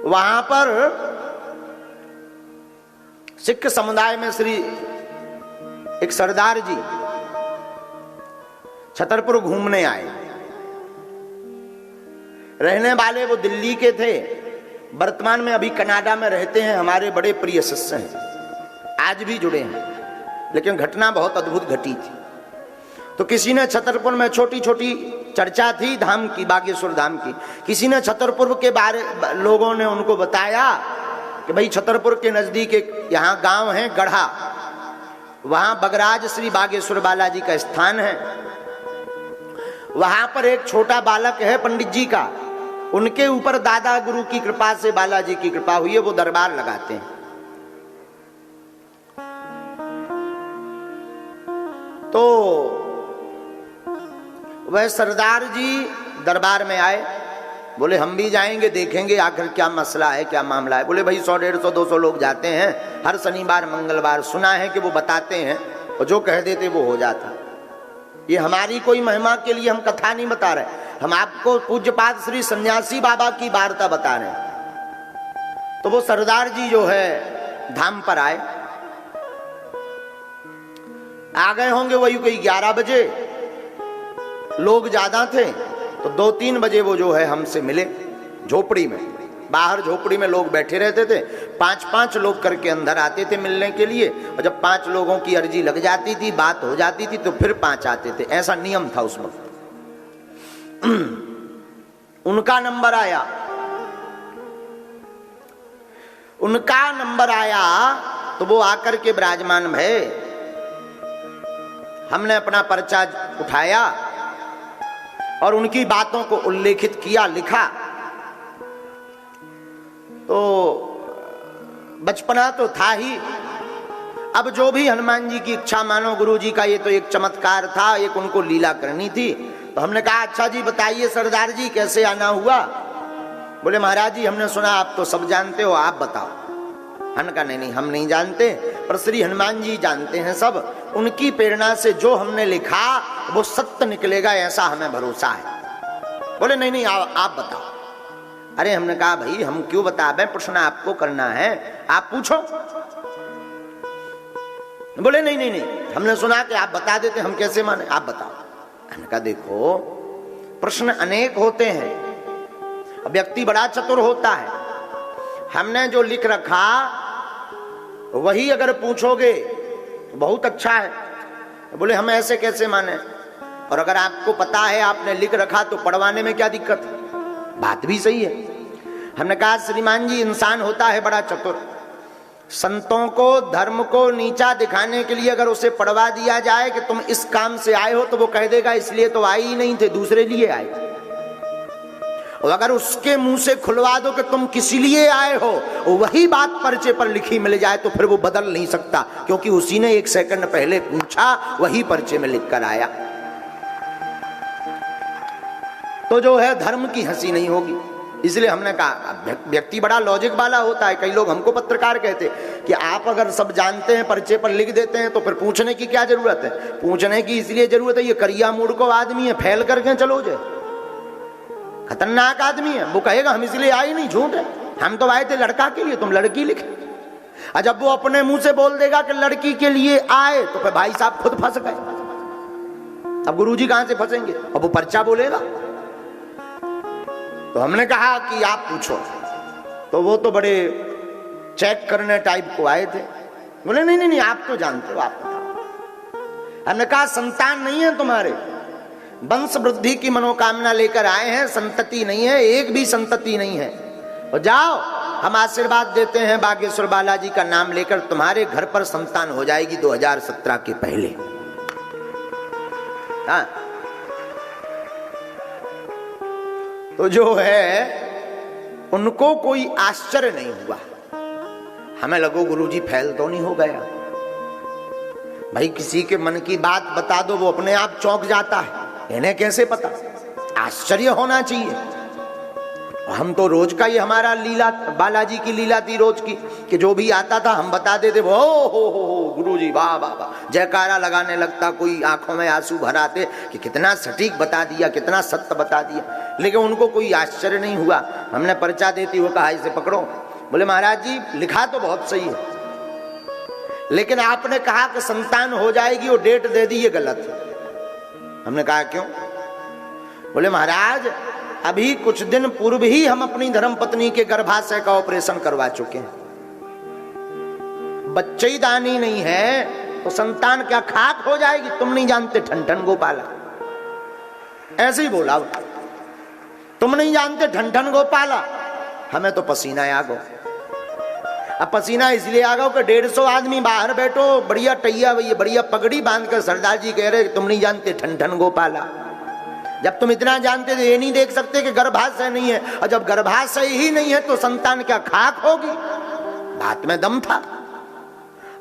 वहां पर सिख समुदाय में श्री एक सरदार जी छतरपुर घूमने आए। रहने वाले वो दिल्ली के थे, वर्तमान में अभी कनाडा में रहते हैं, हमारे बड़े प्रिय शिष्य हैं, आज भी जुड़े हैं। लेकिन घटना बहुत अद्भुत घटी थी। तो किसी ने छतरपुर में, छोटी छोटी चर्चा थी धाम की, बागेश्वर धाम की, किसी ने छतरपुर के बारे लोगों ने उनको बताया कि भाई छतरपुर के नजदीक एक यहाँ गांव है गढ़ा, वहां बगराज श्री बागेश्वर बालाजी का स्थान है। वहां पर एक छोटा बालक है पंडित जी का, उनके ऊपर दादा गुरु की कृपा से बालाजी की कृपा हुई है, वो दरबार लगाते हैं। तो वह सरदार जी दरबार में आए, बोले हम भी जाएंगे, देखेंगे आखिर क्या मसला है, क्या मामला है। बोले भाई 100, 150, 200 लोग जाते हैं हर शनिवार मंगलवार, सुना है कि वो बताते हैं और जो कह देते वो हो जाता। ये हमारी कोई महिमा के लिए हम कथा नहीं बता रहे, हम आपको पूज्यपाद श्री सन्यासी बाबा की वार्ता बता रहे हैं। तो वो सरदार जी जो है धाम पर आए, आ गए होंगे वही कोई 11 बजे, लोग ज्यादा थे। तो 2-3 बजे वो जो है हमसे मिले झोपड़ी में, बाहर झोपड़ी में लोग बैठे रहते थे, 5-5 लोग करके अंदर आते थे मिलने के लिए, और जब 5 लोगों की अर्जी लग जाती थी, बात हो जाती थी, तो फिर 5 आते थे, ऐसा नियम था उस वक्त। उनका नंबर आया, तो वो आकर के विराजमान भये। हमने अपना पर्चा उठाया और उनकी बातों को उल्लेखित किया, लिखा। तो बचपना तो था ही, अब जो भी हनुमान जी की इच्छा मानो, गुरु जी का ये तो एक चमत्कार था, एक उनको लीला करनी थी। तो हमने कहा अच्छा जी बताइए सरदार जी कैसे आना हुआ। बोले महाराज जी हमने सुना आप तो सब जानते हो, आप बताओ। हमने कहा नहीं हम नहीं जानते, पर श्री हनुमान जी जानते हैं सब, उनकी प्रेरणा से जो हमने लिखा वो सत्य निकलेगा ऐसा हमें भरोसा है। बोले नहीं आप बताओ। अरे हमने कहा भाई हम क्यों बताएं, प्रश्न आपको करना है, आप पूछो। बोले नहीं हमने सुना कि आप बता देते, हम कैसे माने, आप बताओ। हमने कहा देखो प्रश्न अनेक होते हैं, व्यक्ति बड़ा चतुर होता है, हमने जो लिख रखा वही अगर पूछोगे तो बहुत अच्छा है। बोले हम ऐसे कैसे माने, और अगर आपको पता है आपने लिख रखा तो पढ़वाने में क्या दिक्कत है, बात भी सही है। हमने कहा श्रीमान जी इंसान होता है बड़ा चतुर, संतों को धर्म को नीचा दिखाने के लिए अगर उसे पढ़वा दिया जाए कि तुम इस काम से आए हो, तो वो कह देगा इसलिए तो आए ही नहीं थे, दूसरे लिए आए थे। और अगर उसके मुंह से खुलवा दो कि तुम किस लिए आए हो, वही बात पर्चे पर लिखी मिल जाए, तो फिर वो बदल नहीं सकता, क्योंकि उसी ने 1 सेकंड पहले पूछा, वही पर्चे में लिख कर आया। तो जो है धर्म की हंसी नहीं होगी। इसलिए हमने कहा व्यक्ति बड़ा लॉजिक वाला होता है। कई लोग हमको पत्रकार कहते कि आप अगर सब जानते हैं पर्चे पर लिख देते हैं तो फिर पूछने की क्या जरूरत है। पूछने की इसलिए जरूरत है, ये करिया मूड को आदमी है, फैल करके चलो जाए, खतरनाक आदमी है। वो कहेगा हम इसलिए आए नहीं, झूठ है, हम तो आए थे लड़का के लिए, तुम लड़की लिखे। और जब वो अपने मुंह से बोल देगा कि लड़की के लिए आए, तो फिर भाई साहब खुद फंस गए। अब गुरुजी कहां से फंसेंगे, अब वो पर्चा बोलेगा। तो हमने कहा कि आप पूछो। तो वो तो बड़े चेक करने टाइप को आए थे। बोले नहीं आप तो जानते हो, आप बताओ। हमने कहा संतान नहीं है तुम्हारे, वंश वृद्धि की मनोकामना लेकर आए हैं, संतति नहीं है, एक भी संतति नहीं है। और जाओ हम आशीर्वाद देते हैं बागेश्वर बालाजी का नाम लेकर, तुम्हारे घर पर संतान हो जाएगी 2017 के पहले। हाँ तो जो है उनको कोई आश्चर्य नहीं हुआ। हमें लगो गुरुजी फैल तो नहीं हो गया। भाई किसी के मन की बात बता दो, वो अपने आप चौंक जाता है, इन्हें कैसे पता, आश्चर्य होना चाहिए। हम तो रोज का, ये हमारा लीला, बालाजी की लीला थी रोज की, कि जो भी आता था हम बता देते, वो हो गुरुजी वाह वाह वाह, जयकारा लगाने लगता, कोई आंखों में आंसू भर आते कि कितना सटीक बता दिया, कितना सत्य बता दिया। लेकिन उनको कोई आश्चर्य नहीं हुआ। हमने पर्चा देती हुआ कहा इसे पकड़ो। बोले महाराज जी लिखा तो बहुत सही है, लेकिन आपने कहा कि संतान हो जाएगी, वो डेट दे दी, ये गलत है। हमने कहा क्यों? बोले महाराज अभी कुछ दिन पूर्व ही हम अपनी धर्मपत्नी के गर्भाशय का ऑपरेशन करवा चुके हैं। बच्चे ही दानी नहीं है तो संतान क्या खाक हो जाएगी? तुम नहीं जानते ठन ठन गोपाला, ऐसे ही बोला। तुम नहीं जानते ठन ठन गोपाला, हमें तो पसीना आ गो। अब पसीना इसलिए आ गो कि 150 आदमी बाहर बैठो, बढ़िया टैया भैया बढ़िया पगड़ी बांध कर सरदार जी कह रहे तुम नहीं जानते ठन ठन गोपाला। जब तुम इतना जानते तो ये नहीं देख सकते कि गर्भाशय नहीं है, और जब गर्भाशय ही नहीं है तो संतान क्या खाक होगी? बात में दम था।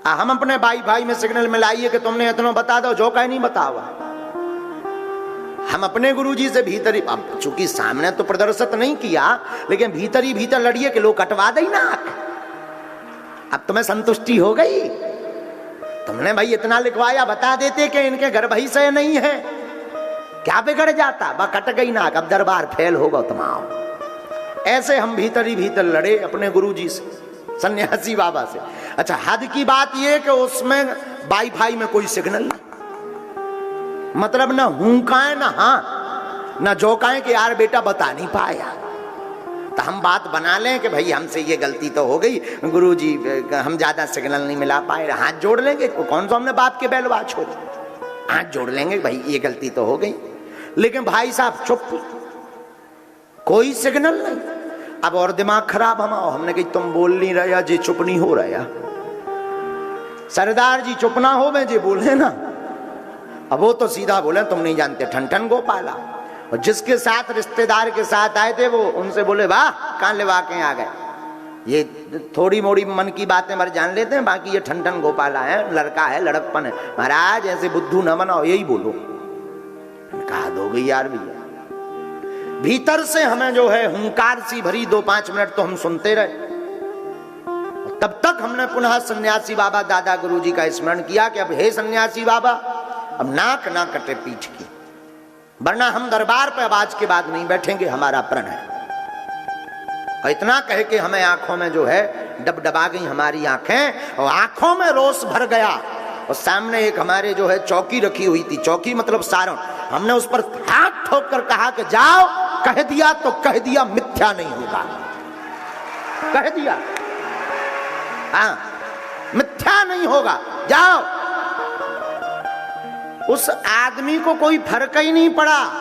हम अपने भाई में सिग्नल मिलाइए कि तुमने इतना बता दो, जो कहीं नहीं बतावा। हम अपने गुरुजी से भीतर ही, अब चूंकि सामने तो प्रदर्शित नहीं किया, लेकिन भीतर ही भीतर लड़िए कि लोग कटवा दे ना। अब तुम्हें संतुष्टि हो गई? तुमने भाई इतना लिखवाया, बता देते कि इनके गर्भाशय नहीं है, क्या बिगड़ जाता? बा कट गई नाक, अब दरबार फेल होगा तमाम। ऐसे हम भीतर ही भीतर लड़े अपने गुरुजी से, सन्यासी बाबा से। अच्छा, हद की बात यह कि उसमें वाईफाई में कोई सिग्नल नहीं, मतलब ना हुंकाए ना हाँ ना जोकाए कि यार बेटा बता नहीं पाया। तो हम बात बना लें कि भाई हमसे ये गलती तो हो गई गुरुजी, हम ज्यादा सिग्नल नहीं मिला पाए, हाथ जोड़ लेंगे। कौन सा हमने बाप के बैलवा छोड़े, हाथ जोड़ लेंगे भाई ये गलती तो हो गई। लेकिन भाई साहब चुप, कोई सिग्नल नहीं। अब और दिमाग खराब हमने कही तुम बोल नहीं रहा जी, चुप नहीं हो रहा। सरदार जी चुप ना हो मैं जी बोले ना। अब वो तो सीधा बोले तुम नहीं जानते ठन ठन गोपाला। और जिसके साथ रिश्तेदार के साथ आए थे वो उनसे बोले वाह कहां ले वाके आ गए। ये थोड़ी मोड़ी मन की बातें मर जान लेते हैं, बाकी ये ठन ठन गोपाला है, लड़का है, लड़कपन है। महाराज ऐसे बुद्धू न बनाओ, यही बोलो। कहा दो गई यार भैया। भीतर से हमें जो है हुंकार सी भरी 2-5 मिनट तो हम सुनते रहे। तब तक हमने पुनः सन्यासी बाबा दादा गुरुजी का स्मरण किया कि अब हे सन्यासी बाबा, अब नाक ना कटे पीठ की, वरना हम दरबार पे अब आज के बाद नहीं बैठेंगे, हमारा प्रण है। और इतना कह के हमें आंखों में जो है डबडबा गई हमारी आंखें, और आंखों में रोष भर गया। और सामने एक हमारे जो है चौकी रखी हुई थी, चौकी मतलब सारण, हमने उस पर हाथ ठोक कर कहा कि जाओ, कह दिया तो कह दिया, मिथ्या नहीं होगा। कह दिया हाँ, मिथ्या नहीं होगा, जाओ। उस आदमी को कोई फर्क ही नहीं पड़ा,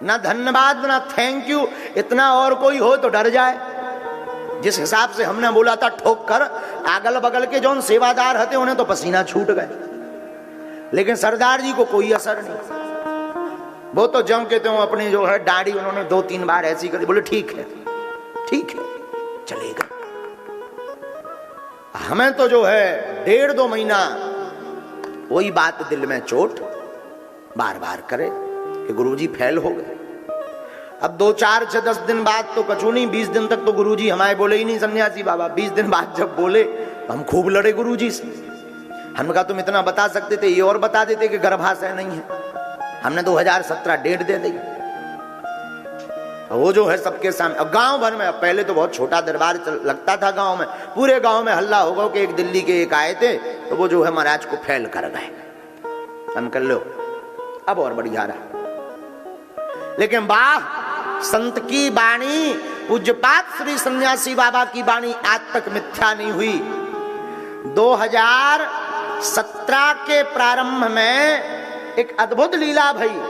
ना धन्यवाद ना थैंक यू। इतना और कोई हो तो डर जाए। जिस हिसाब से हमने बोला था ठोक कर, अगल बगल के जो सेवादार हते उन्हें तो पसीना छूट गए, लेकिन सरदार जी को कोई असर नहीं। वो तो जम के तो अपनी जो है दाढ़ी उन्होंने 2-3 बार ऐसी कर दी, बोले ठीक है चलेगा। हमें तो जो है 1.5-2 महीना वही बात दिल में चोट बार बार करे कि गुरुजी फेल हो गए। अब 2-4-6-10 दिन बाद तो कछु नहीं, 20 दिन तक तो गुरुजी हमारे बोले ही नहीं सन्यासी बाबा। 20 दिन बाद जब बोले तो हम खूब लड़े गुरुजी से। हमने कहा तुम इतना बता सकते थे, ये और बता देते कि गर्भाशय नहीं है। हमने 2017 डेट दे दी। वो जो है सबके सामने गांव भर में, पहले तो बहुत छोटा दरबार लगता था गांव में, पूरे गांव में हल्ला होगा कि एक दिल्ली के एक आए थे तो वो जो है महाराज को फेल कर गए। हम कर लो अब और बढ़िया रहा। लेकिन वाह, संत की वाणी, पूज्यपात श्री सन्यासी बाबा की वाणी आज तक मिथ्या नहीं हुई। 2017 के प्रारंभ में एक अद्भुत लीला भई।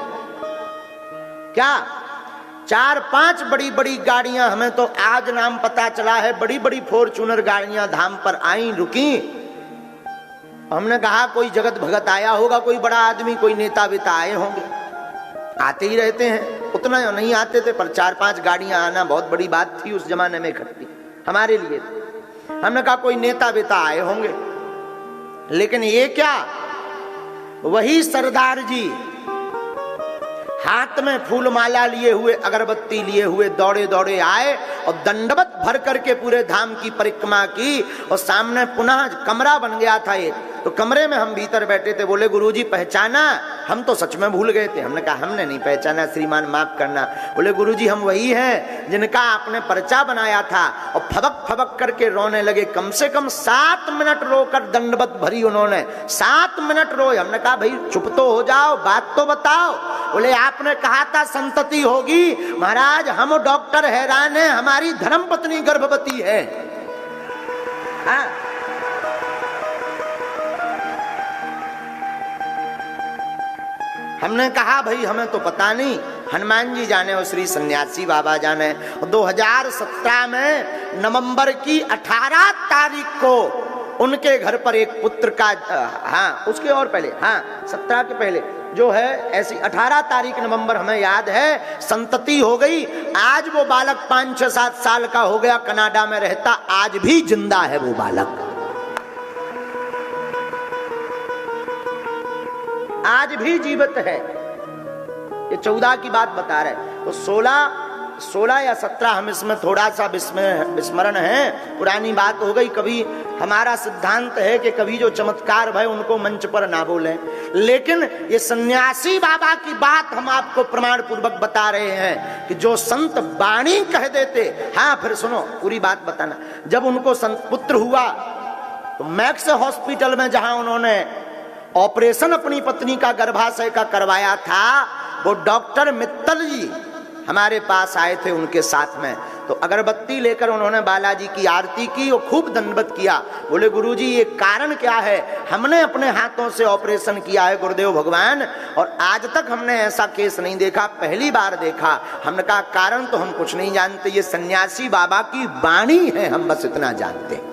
क्या 4-5 बड़ी बड़ी गाड़ियां, हमें तो आज नाम पता चला है, बड़ी बड़ी फॉर्च्यूनर गाड़ियां धाम पर आई, रुकी। हमने कहा कोई जगत भगत आया होगा, कोई बड़ा आदमी, कोई नेता वेता आए होंगे। आते ही रहते हैं, उतना नहीं आते थे, पर 4-5 गाड़ियां आना बहुत बड़ी बात थी उस जमाने में इकट्ठी हमारे लिए। हमने कहा कोई नेता वेता आए होंगे, लेकिन ये क्या, वही सरदार जी हाथ में फूल माला लिए हुए, अगरबत्ती लिए हुए दौड़े दौड़े आए और दंडवत भर करके पूरे धाम की परिक्रमा की। और सामने पुनः कमरा बन गया था एक, तो कमरे में हम भीतर बैठे थे, बोले गुरुजी पहचाना? हम तो सच में भूल गए थे। हमने कहा हमने नहीं पहचाना श्रीमान, माफ करना। बोले गुरुजी हम वही हैं जिनका आपने पर्चा बनाया था। और फबक फबक करके रोने लगे। कम से कम 7 मिनट रोकर दंडवत भरी उन्होंने, 7 मिनट रोए। हमने कहा भाई चुप तो हो जाओ, बात तो बताओ। बोले आपने कहा था संतति होगी। महाराज हम डॉक्टर हैरान हैं, हमारी धर्मपत्नी गर्भवती है। हाँ? हमने कहा भाई हमें तो पता नहीं, हनुमान जी जाने और श्री सन्यासी बाबा जाने। 2017 में नवंबर की 18 तारीख को उनके घर पर एक पुत्र का, हाँ उसके और पहले, हाँ 17 के पहले जो है, ऐसी 18 तारीख नवंबर हमें याद है, संतति हो गई। आज वो बालक 5, 6, 7 साल का हो गया, कनाडा में रहता, आज भी जिंदा है वो बालक, आज भी जीवित है। ये 14 की बात बता रहे, तो 16 या 17 हम इसमें थोड़ा सा विस्मरण है, पुरानी बात हो गई। कभी हमारा सिद्धांत है कि कभी जो चमत्कार भय उनको मंच पर ना बोलें, लेकिन ये सन्यासी बाबा की बात हम आपको प्रमाण पूर्वक बता रहे हैं कि जो संत वाणी कह देते। हाँ फिर सुनो पूरी बात बताना। जब उनको संत पुत्र हुआ तो मैक्स हॉस्पिटल में जहां उन्होंने ऑपरेशन अपनी पत्नी का गर्भाशय का करवाया था, वो डॉक्टर मित्तल जी हमारे पास आए थे उनके साथ में। तो अगरबत्ती लेकर उन्होंने बालाजी की आरती की और खूब दंडवत किया। बोले गुरुजी ये कारण क्या है? हमने अपने हाथों से ऑपरेशन किया है गुरुदेव भगवान, और आज तक हमने ऐसा केस नहीं देखा, पहली बार देखा। हमने कहा कारण तो हम कुछ नहीं जानते, ये सन्यासी बाबा की वाणी है, हम बस इतना जानते हैं।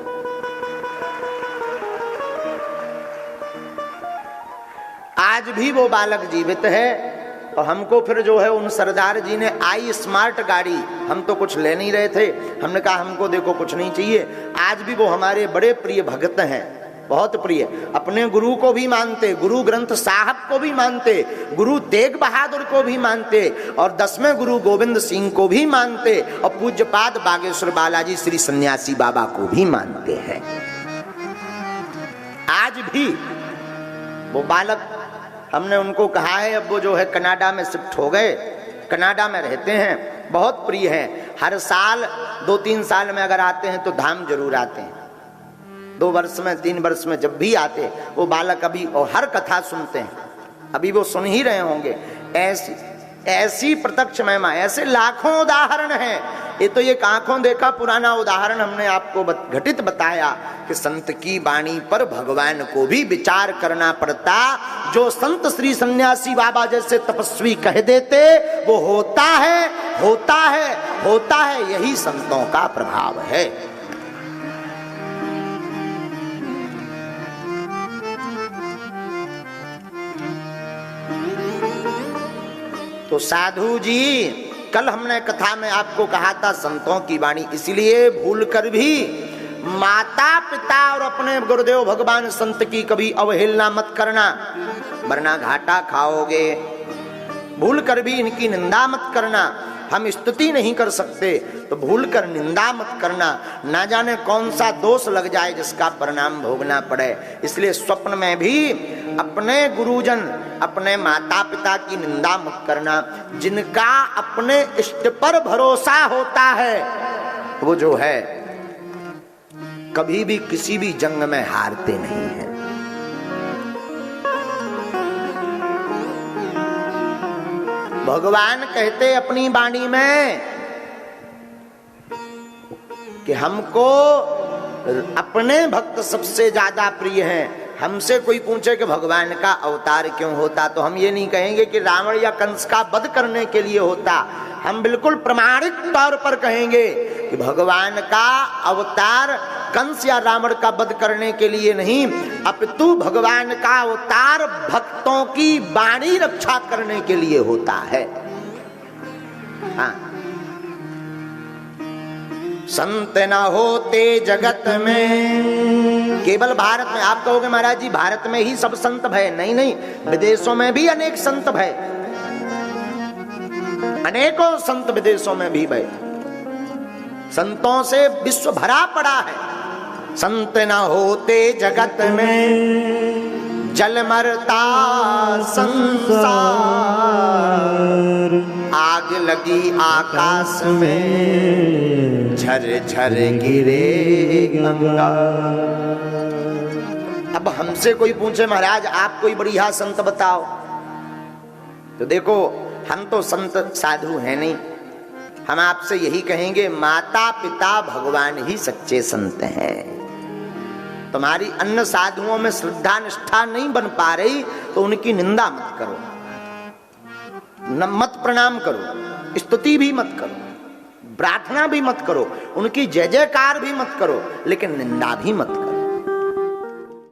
आज भी वो बालक जीवित है। और हमको फिर जो है उन सरदार जी ने आई स्मार्ट गाड़ी, हम तो कुछ ले नहीं रहे थे, हमने कहा हमको देखो कुछ नहीं चाहिए। आज भी वो हमारे बड़े प्रिय भक्त हैं, बहुत प्रिय, अपने गुरु को भी मानते, गुरु ग्रंथ साहब को भी मानते, गुरु तेग बहादुर को भी मानते, और 10वें गुरु गोविंद सिंह को भी मानते, और पूज्यपाद बागेश्वर बालाजी श्री सन्यासी बाबा को भी मानते हैं। आज भी वो बालक, हमने उनको कहा है, अब वो जो है कनाडा में शिफ्ट हो गए, कनाडा में रहते हैं, बहुत प्रिय हैं। हर साल 2-3 साल में अगर आते हैं तो धाम जरूर आते हैं। 2 वर्ष में 3 वर्ष में जब भी आते वो बालक अभी, और हर कथा सुनते हैं, अभी वो सुन ही रहे होंगे। ऐसी प्रत्यक्ष महिमा, ऐसे लाखों उदाहरण हैं। ये तो एक आंखों देखा पुराना उदाहरण हमने आपको घटित बताया कि संत की वाणी पर भगवान को भी विचार करना पड़ता। जो संत श्री सन्यासी बाबा जैसे तपस्वी कह देते वो होता है, होता है, होता है। यही संतों का प्रभाव है। तो साधु जी, कल हमने कथा में आपको कहा था संतों की वाणी, इसलिए भूलकर भी माता पिता और अपने गुरुदेव भगवान संत की कभी अवहेलना मत करना, वरना घाटा खाओगे। भूलकर भी इनकी निंदा मत करना। हम स्तुति नहीं कर सकते तो भूलकर निंदा मत करना, ना जाने कौन सा दोष लग जाए जिसका परिणाम भोगना पड़े। इसलिए स्वप्न में भी अपने गुरुजन, अपने माता पिता की निंदा मत करना। जिनका अपने इष्ट पर भरोसा होता है वो जो है कभी भी किसी भी जंग में हारते नहीं हैं। भगवान कहते अपनी वाणी में कि हमको अपने भक्त सबसे ज्यादा प्रिय हैं। हमसे कोई पूछे कि भगवान का अवतार क्यों होता, तो हम ये नहीं कहेंगे कि रावण या कंस का वध करने के लिए होता। हम बिल्कुल प्रमाणिक तौर पर कहेंगे कि भगवान का अवतार कंस या रावण का वध करने के लिए नहीं, अपितु भगवान का अवतार भक्तों की वाणी रक्षा करने के लिए होता है। हाँ, संत न होते जगत में, केवल भारत में। आप कहोगे महाराज जी भारत में ही सब संत भय, नहीं नहीं, विदेशों में भी अनेक संत भय, अनेकों संत विदेशों में भी भय। संतों से विश्व भरा पड़ा है। संत न होते जगत में जल मरता संसार, आग लगी आकाश में झर झर गिरे गंगा। अब हमसे कोई पूछे महाराज आप कोई बढ़िया संत बताओ, तो देखो हम तो संत साधु हैं नहीं, हम आपसे यही कहेंगे माता पिता भगवान ही सच्चे संत हैं। तुम्हारी अन्य साधुओं में श्रद्धा निष्ठा नहीं बन पा रही तो उनकी निंदा मत करो, मत प्रणाम करो, स्तुति भी मत करो, प्रार्थना भी मत करो, उनकी जय जयकार भी मत करो, लेकिन निंदा भी मत